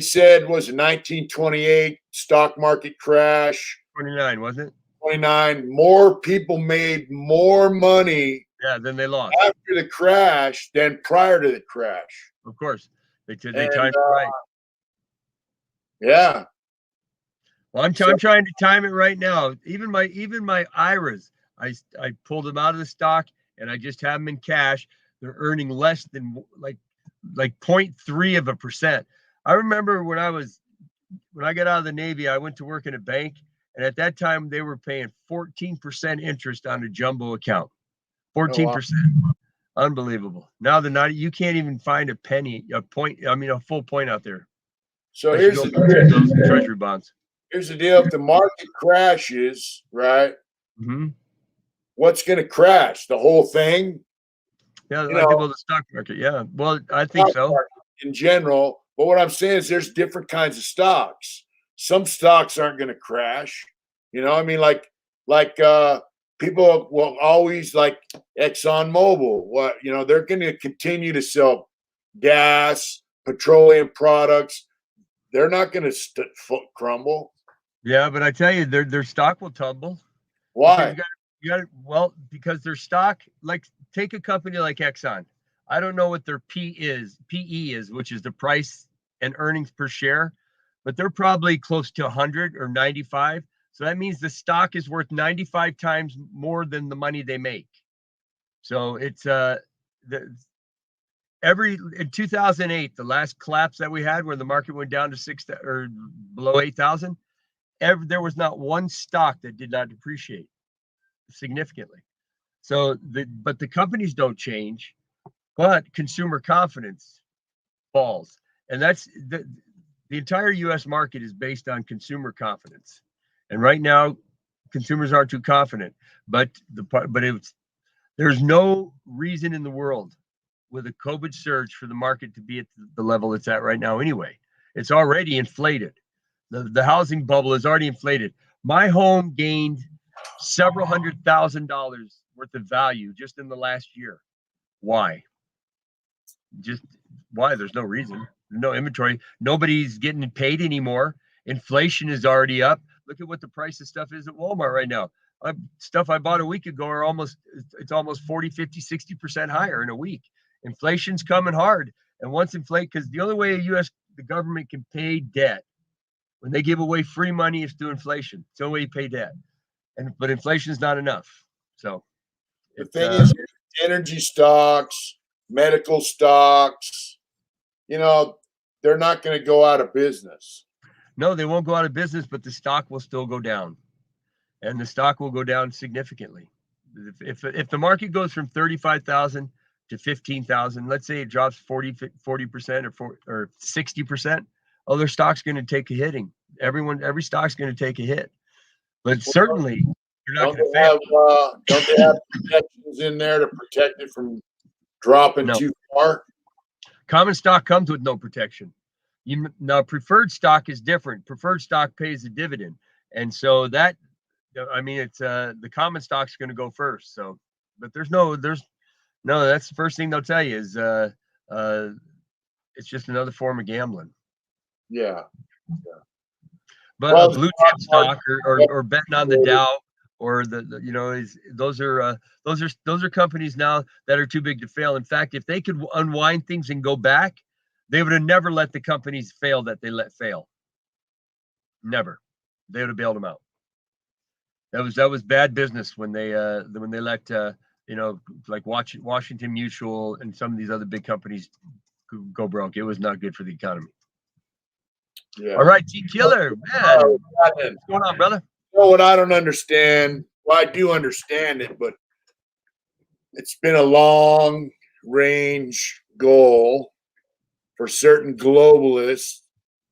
said was it 1928 stock market crash? 29, wasn't it? 29. More people made more money than they lost after the crash than prior to the crash. Of course. They timed it right. Yeah. Well, I'm trying to time it right now. Even my IRAs, I pulled them out of the stock and I just have them in cash. They're earning less than like 0.3%. I remember when I got out of the Navy, I went to work in a bank, and at that time they were paying 14% interest on a jumbo account. 14%. Wow. Unbelievable. Now they're not. You can't even find a full point out there. So here's those treasury bonds. Here's the deal: if the market crashes, right? Mm-hmm. What's going to crash? The whole thing? Yeah, the stock market. Yeah, well, I think so. In general, but what I'm saying is there's different kinds of stocks. Some stocks aren't going to crash. Like people will always like ExxonMobil. They're going to continue to sell gas, petroleum products. They're not going to crumble. Yeah, but I tell you, their stock will tumble. Why? Because their stock, like take a company like Exxon. I don't know what their PE is, which is the price and earnings per share, but they're probably close to 100 or 95. So that means the stock is worth 95 times more than the money they make. So it's in 2008, the last collapse that we had where the market went down to 6 or below 8,000, there was not one stock that did not depreciate significantly. So but the companies don't change, but consumer confidence falls. And that's the entire U.S. market is based on consumer confidence, and right now, consumers aren't too confident. But there's no reason in the world with a COVID surge for the market to be at the level it's at right now. Anyway, it's already inflated. The housing bubble is already inflated. My home gained several $100,000 worth of value just in the last year. Why? Just why? There's no reason. No inventory. Nobody's getting paid anymore. Inflation is already up. Look at what the price of stuff is at Walmart right now. Stuff I bought a week ago are almost 40, 50, 60% higher in a week. Inflation's coming hard. And once because the only way the government can pay debt when they give away free money is through inflation. It's the only way you pay debt. But inflation is not enough. So the thing is, energy stocks, medical stocks, they're not going to go out of business. No, they won't go out of business, but the stock will still go down, and the stock will go down significantly. If the market goes from 35,000 to 15,000, let's say it drops 40% or 60%, their stock's going to take a hitting. Every stock's going to take a hit, but certainly you're not going to fail. Don't they have protections in there to protect it from dropping too far? Common stock comes with no protection. Now, preferred stock is different. Preferred stock pays a dividend, and so it's the common stock's going to go first. So, but there's no. That's the first thing they'll tell you is it's just another form of gambling. Yeah. But a blue chip stock or betting on the Dow or those are companies now that are too big to fail. In fact, if they could unwind things and go back, they would have never let the companies fail that they let fail. Never. They would have bailed them out. That was bad business when they let like Washington Mutual and some of these other big companies go broke. It was not good for the economy. Yeah. All right, T Killer, man. What's going on, brother? What I don't understand, well, I do understand it, but it's been a long range goal for certain globalists,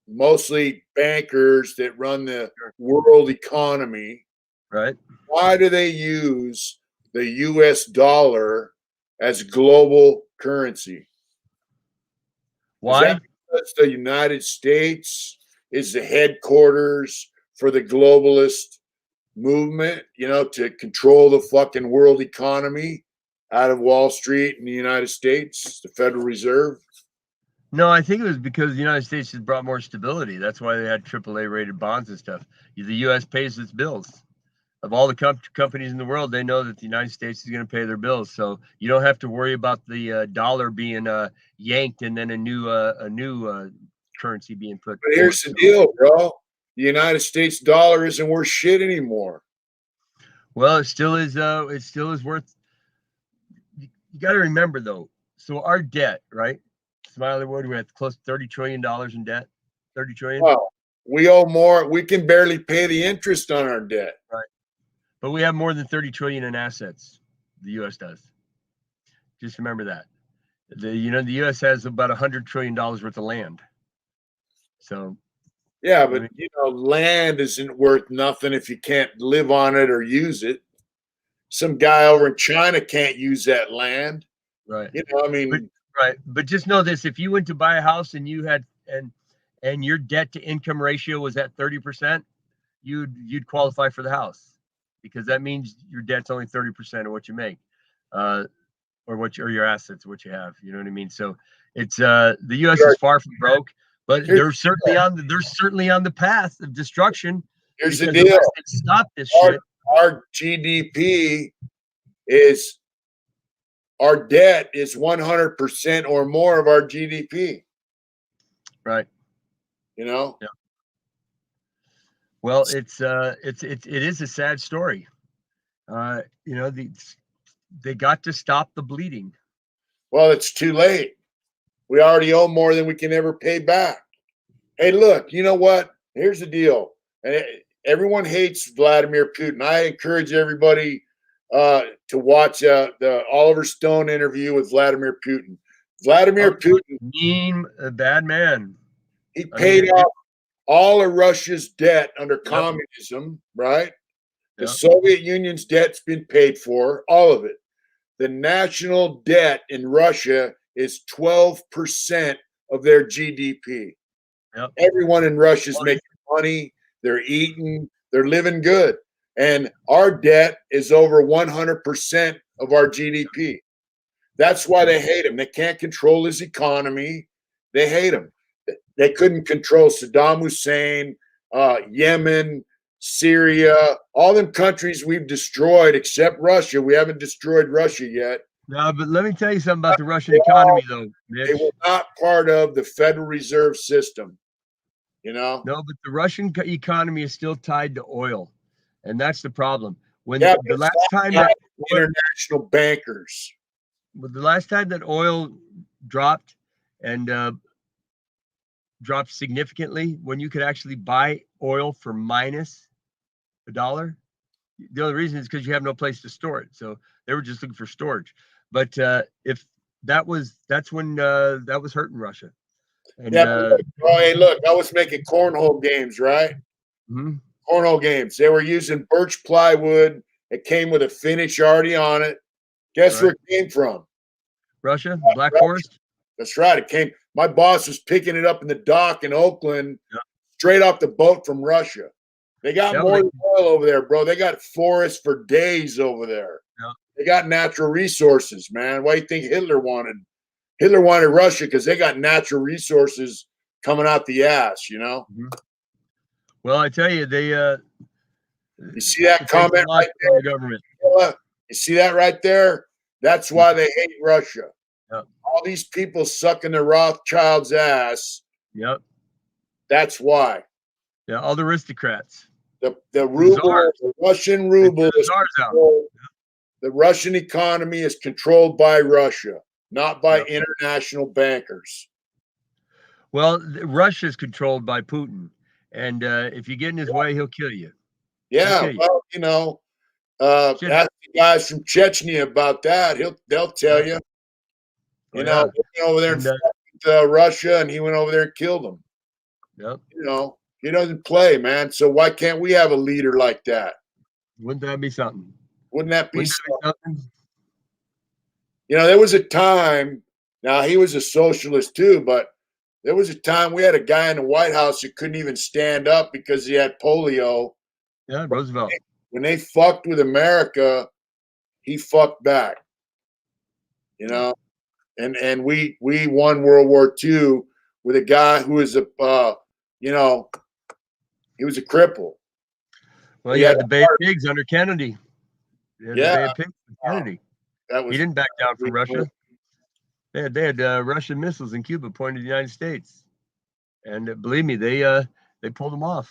mostly bankers that run the world economy. Right. Why do they use the US dollar as global currency? Why? Because the United States is the headquarters for the globalist movement, to control the fucking world economy out of Wall Street in the United States, the Federal Reserve. No, I think it was because the United States has brought more stability. That's why they had AAA rated bonds and stuff. The U.S. pays its bills. Of all the companies in the world, they know that the United States is going to pay their bills. So you don't have to worry about the dollar being yanked and then a new currency being put. But here's the deal, bro. The United States dollar isn't worth shit anymore. Well, it still is. It still is worth. You got to remember though. So our debt, right? Smiley Wood, we're at close to $30 trillion in debt. 30 trillion. Well, we owe more. We can barely pay the interest on our debt. Right. But we have more than 30 trillion in assets. The U.S. does. Just remember that. The U.S. has about $100 trillion worth of land. So. Yeah, but land isn't worth nothing if you can't live on it or use it. Some guy over in China can't use that land. Right. Right. But just know this: if you went to buy a house and you had and your debt to income ratio was at 30%, you'd qualify for the house, because that means your debt's only 30% of what you make, or your assets, what you have. You know what I mean? So it's the U.S. is far from broke, but they're certainly on the path of destruction. Here's the deal: stop this shit. Our GDP is. Our debt is 100% or more of our GDP. Right. Yeah. Well, it is a sad story. They got to stop the bleeding. Well, it's too late. We already owe more than we can ever pay back. Hey, look, you know what? Here's the deal. Everyone hates Vladimir Putin. I encourage everybody to watch the Oliver Stone interview with Vladimir Putin. Vladimir Putin, a bad man. He I paid mean, off all of Russia's debt under communism, right? The Yep. Soviet Union's debt's been paid for, all of it. The national debt in Russia is 12% of their GDP. Yep. Everyone in Russia is Well, making money, they're eating, they're living good. And our debt is over 100% of our GDP. That's why they hate him. They can't control his economy. They hate him. They couldn't control Saddam Hussein, Yemen, Syria, all them countries we've destroyed except Russia. We haven't destroyed Russia yet. no, but let me tell you something about the Russian economy, though, They Mitch. were not part of the Federal Reserve System. You know? No, but the Russian economy is still tied to oil, and that's the problem. When Yeah, the but last it's time not that international bankers. the last time that oil dropped and dropped significantly, when you could actually buy oil for minus $1, the only reason is because you have no place to store it. So they were just looking for storage. But if that's when that was hurting Russia. And Yeah, but look, hey, look, I was making cornhole games, right? mhm, Cornhole games. They were using birch plywood. It came with a finish already on it. Guess where right. it came from? Russia, Black Russia. Forest. That's right. It came. My boss was picking it up in the dock in Oakland, Yeah. straight off the boat from Russia. They got Yeah, more well, than oil over there, bro. They got forests for days over there. Yeah. They got natural resources, man. Why do you think Hitler wanted? Hitler wanted Russia because they got natural resources coming out the ass, you know? Mhm. Well, I tell you, they You see that it takes a comment lot right from the government. there? You see that right there? That's why they hate Russia. Yep. All these people sucking the Rothschild's ass. Yep. That's why. Yeah, all the aristocrats. The ruble, czars. the Russian They ruble threw the is czars out. controlled. The Russian economy is controlled by Russia, not by Yep. international bankers. Well, Russia is controlled by Putin, and if you get in his way, he'll kill you. Yeah, Okay. well, you know, Shit. ask the guys from Chechnya about that. They'll tell you. You Oh, know, yeah. they went over there and And fought with Russia, and he went over there and killed them. yep. You know, he doesn't play, man. So why can't we have a leader like that? Wouldn't that be something? Wouldn't that be Wouldn't that be something? You know, there was a time, now he was a socialist too, but there was a time we had a guy in the White House that couldn't even stand up because he had polio. Yeah, Roosevelt. When they fucked with America, he fucked back. You know, and we won World War II with a guy who was you know, he was a cripple. Well, He you had had the Bay of Pigs under Kennedy. You had the Yeah. Bay of Pigs under Kennedy. That He was didn't back down from Russia. They had Russian missiles in Cuba pointed at the United States, and believe me, they pulled them off.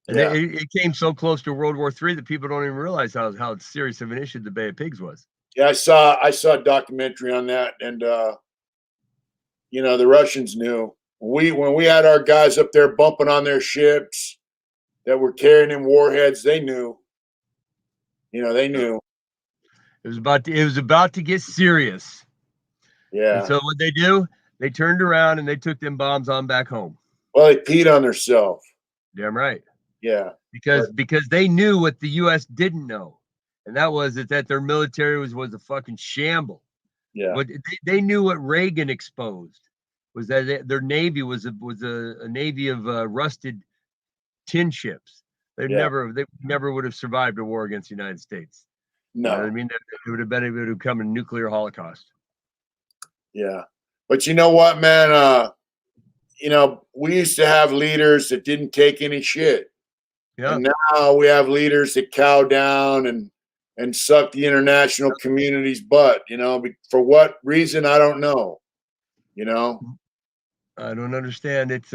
And Yeah. it came so close to World War III that people don't even realize how serious of an issue the Bay of Pigs was. Yeah, I saw a documentary on that, and you know, the Russians knew. When we had our guys up there bumping on their ships that were carrying in warheads, they knew. You know, they knew. It was about to get serious. Yeah. And so what they do, they turned around and they took them bombs on back home. Well, they peed on themselves. Damn right. Yeah. Because they knew what the US didn't know. And that was that their military was a fucking shamble. Yeah. But they knew what Reagan exposed was that their navy was a navy of rusted tin ships. They never would have survived a war against the United States. No. You know what I mean, it would have come a nuclear holocaust. Yeah. But you know what, man? You know, we used to have leaders that didn't take any shit. Yeah. And now we have leaders that cow down and suck the international community's butt, you know, for what reason, I don't know. You know, I don't understand. It's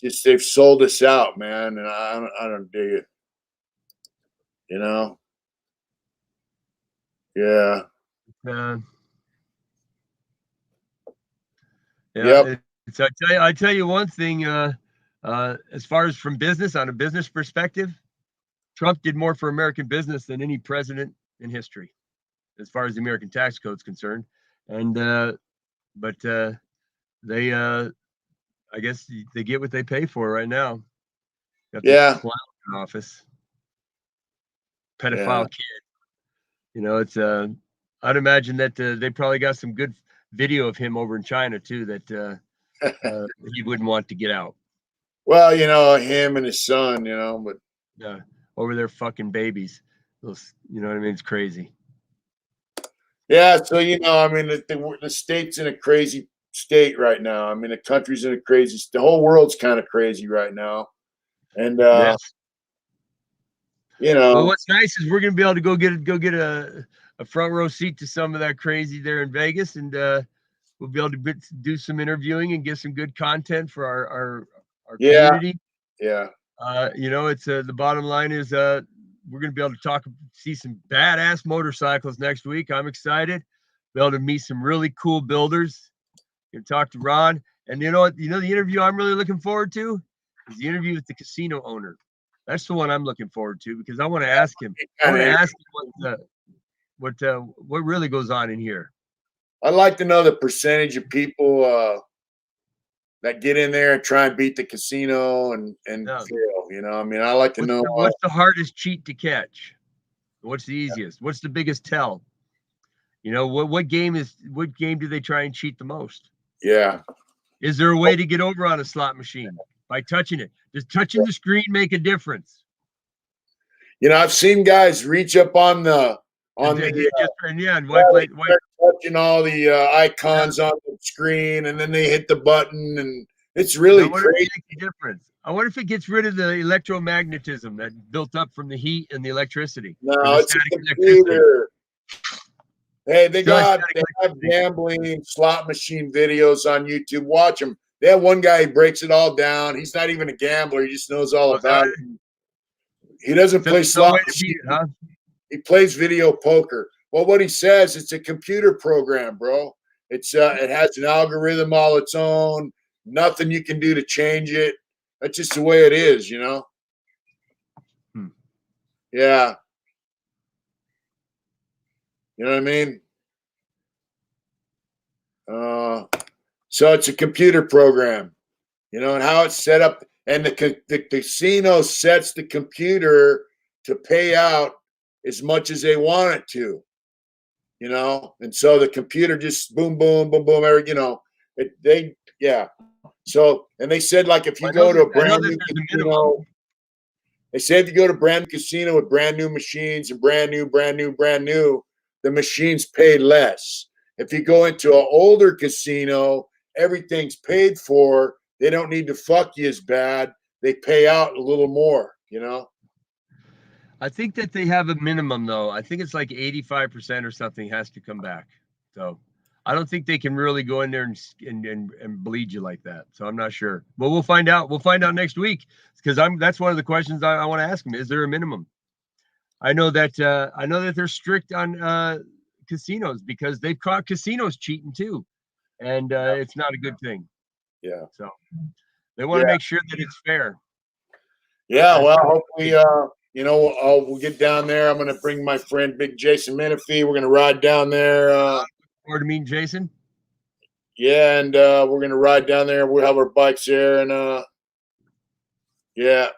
just they've sold us out, man, and I don't dig it. You know, yeah, yeah. Yep. It's I tell you one thing. As far as from business, on a business perspective, Trump did more for American business than any president in history, as far as the American tax code is concerned. And but they I guess they get what they pay for right now. Got this Yeah. clown in office, pedophile kid. You know, it's I'd imagine that they probably got some good video of him over in China too that he wouldn't want to get out. Well, you know, him and his son, you know, but Over their fucking babies. Those, you know what I mean? It's crazy. yeah. So, you know, I mean, the state's in a crazy state right now. I mean, the country's in a crazy, the whole world's kind of crazy right now. And, Yes. you know, Well, what's nice is we're gonna be able to go get a front row seat to some of that crazy there in Vegas, and we'll be able to do some interviewing and get some good content for our yeah, community. yeah. You know, it's the bottom line is we're gonna be able to see some badass motorcycles next week. I'm excited. Be able to meet some really cool builders. Gonna talk to Ron, and you know what? You know the interview I'm really looking forward to is the interview with the casino owner. That's the one I'm looking forward to because I want to ask him. I want to ask him what really goes on in here. I'd like to know the percentage of people that get in there and try and beat the casino and Yeah. fail. You know, I mean, I like to know What's the hardest cheat to catch? What's the easiest? What's the biggest tell? You know, what game do they try and cheat the most? Yeah. Is there a way to get over on a slot machine by touching it? Does touching the screen make a difference? You know, I've seen guys reach up on the and wipe touching all the icons on the screen, and then they hit the button, and it's really crazy. Difference. I wonder if it gets rid of the electromagnetism that built up from the heat and the electricity. No, it's a computer. Hey, they have gambling slot machine videos on YouTube. Watch them. They have one guy who breaks it all down. He's not even a gambler. He just knows all about it. He doesn't play slot machine. He plays video poker. Well, what he says, it's a computer program, bro. It's it has an algorithm all its own. Nothing you can do to change it. That's just the way it is, you know? Yeah. You know what I mean? So it's a computer program, you know, and how it's set up. And the casino sets the computer to pay out as much as they want it to, you know? And so the computer just boom, boom, boom, boom, you know, yeah. So, and they said, like, if you go to a brand new casino, they say if you go to brand new casino with brand new machines and brand new, the machines pay less. If you go into an older casino, everything's paid for. They don't need to fuck you as bad. They pay out a little more, you know? I think that they have a minimum, though. I think it's like 85% or something has to come back. So I don't think they can really go in there and bleed you like that. So I'm not sure. But we'll find out. We'll find out next week because that's one of the questions I want to ask them. Is there a minimum? I know that they're strict on casinos because they've caught casinos cheating too, and it's not a good thing. Yeah. So they want to make sure that it's fair. Yeah. Well, hopefully, you know, we'll get down there. I'm going to bring my friend Big Jason Menifee. We're going to ride down there. Forward to meeting Jason. Yeah, and we're going to ride down there. We'll have our bikes there, and yeah.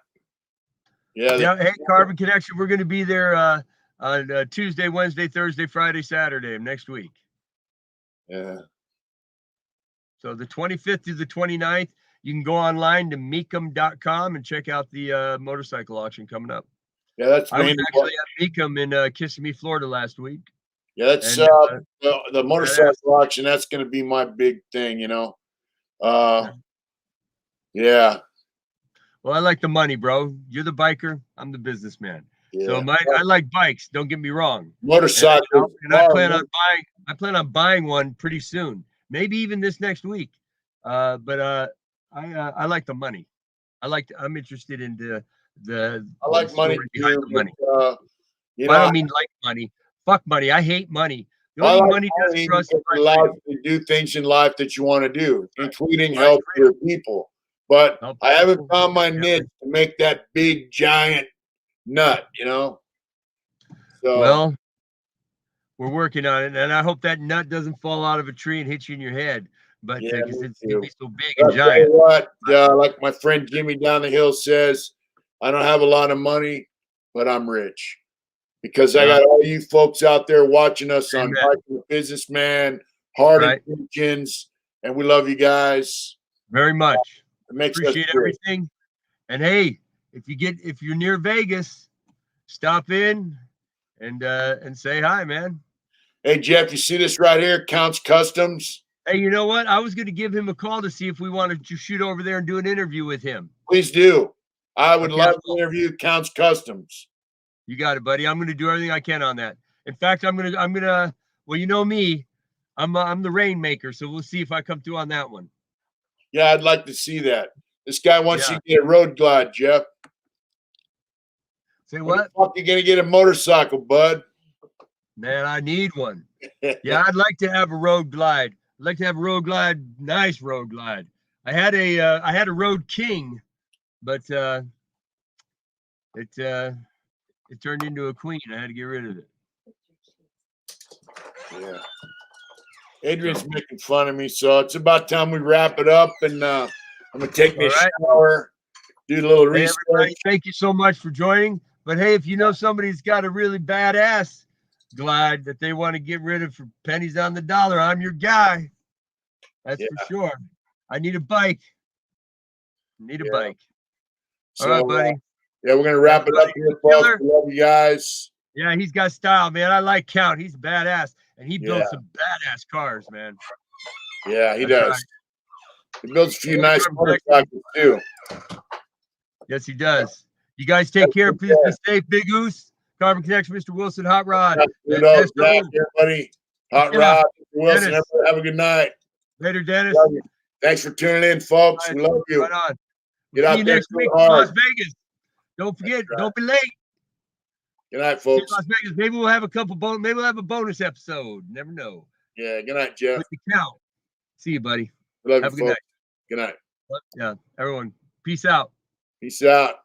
Hey, Carbon Connection, we're going to be there on Tuesday, Wednesday, Thursday, Friday, Saturday of next week. Yeah. So the 25th to the 29th, you can go online to Mecum.com and check out the motorcycle auction coming up. Yeah, that's I was actually at Mecum in Kissimmee, Florida last week. Yeah, that's the motorcycle auction. That's going to be my big thing, you know. Yeah. Well, I like the money, bro. You're the biker. I'm the businessman. Yeah. So I like bikes. Don't get me wrong. Motorcycles. And I plan on buying one pretty soon. Maybe even this next week. But I like the money. I'm interested in the. I like money behind the money. You know, I don't mean like money. Fuck money. I hate money. The only money does for us allows you to do things in life that you want to do, including help your people. But I haven't found my niche to make that big giant nut, you know. So well, we're working on it, and I hope that nut doesn't fall out of a tree and hit you in your head. but Yeah, because me it's gonna too. be so big I'll and tell giant. you what, like my friend Jimmy down the hill says, I don't have a lot of money, but I'm rich because I Yeah. got all you folks out there watching us on Amen. Mike the Businessman, Hard Right. Intentions, and we love you guys. Very much. It makes us Appreciate good. everything. And hey, if you're near Vegas, stop in and say hi, man. Hey Jeff, you see this right here? Counts Customs. Hey, you know what? I was going to give him a call to see if we wanted to shoot over there and do an interview with him. Please do. I would Okay, love to interview Counts Customs. You got it, buddy. I'm going to do everything I can on that. In fact, I'm gonna. Well, you know me, I'm the rainmaker, so we'll see if I come through on that one. Yeah, I'd like to see that. This guy wants Yeah. you to get a road glide, Jeff. Say When what? the fuck you gonna get a motorcycle, bud? Man, I need one. Yeah, I'd like to have a road glide. I'd like to have a road glide, nice road glide. I had a Road King, but it turned into a Queen. I had to get rid of it. Yeah. Adrian's making fun of me, so it's about time we wrap it up, and I'm gonna take me a All right. shower, do a little Hey, research. everybody, thank you so much for joining. But hey, if you know somebody's got a really badass glide that they want to get rid of for pennies on the dollar, I'm your guy. That's for sure. I need a bike. Need a Yeah. bike. So, All right, buddy. Yeah, we're gonna wrap it up here, folks. Killer. We love you guys. Yeah, he's got style, man. I like Count. He's badass, and he builds Yeah. some badass cars, man. Yeah, he That's does. right. He builds a few Yeah, nice Carbon motorcycles too. Yes, he does. You guys take care. Please be safe. Big Goose, Carbon Connection, Mr. Wilson, Hot Rod. Kudos, Jack, everybody. Hot Yeah. Rod, Mr. Wilson. Dennis. Everybody have a good night. Later, Dennis. Love you. Thanks for tuning in, folks. Right. We love you. Right on. Get We'll out see you there next and week go in Las hard. Vegas. Don't forget, right. don't be late. Good night, See you in folks. Las Vegas. Maybe we'll have maybe we'll have a bonus episode. Never know. Yeah, good night, Jeff. With the Count. See you, buddy. Love Have a you, good folks. Good night. night. Yeah, everyone. Peace out. Peace out.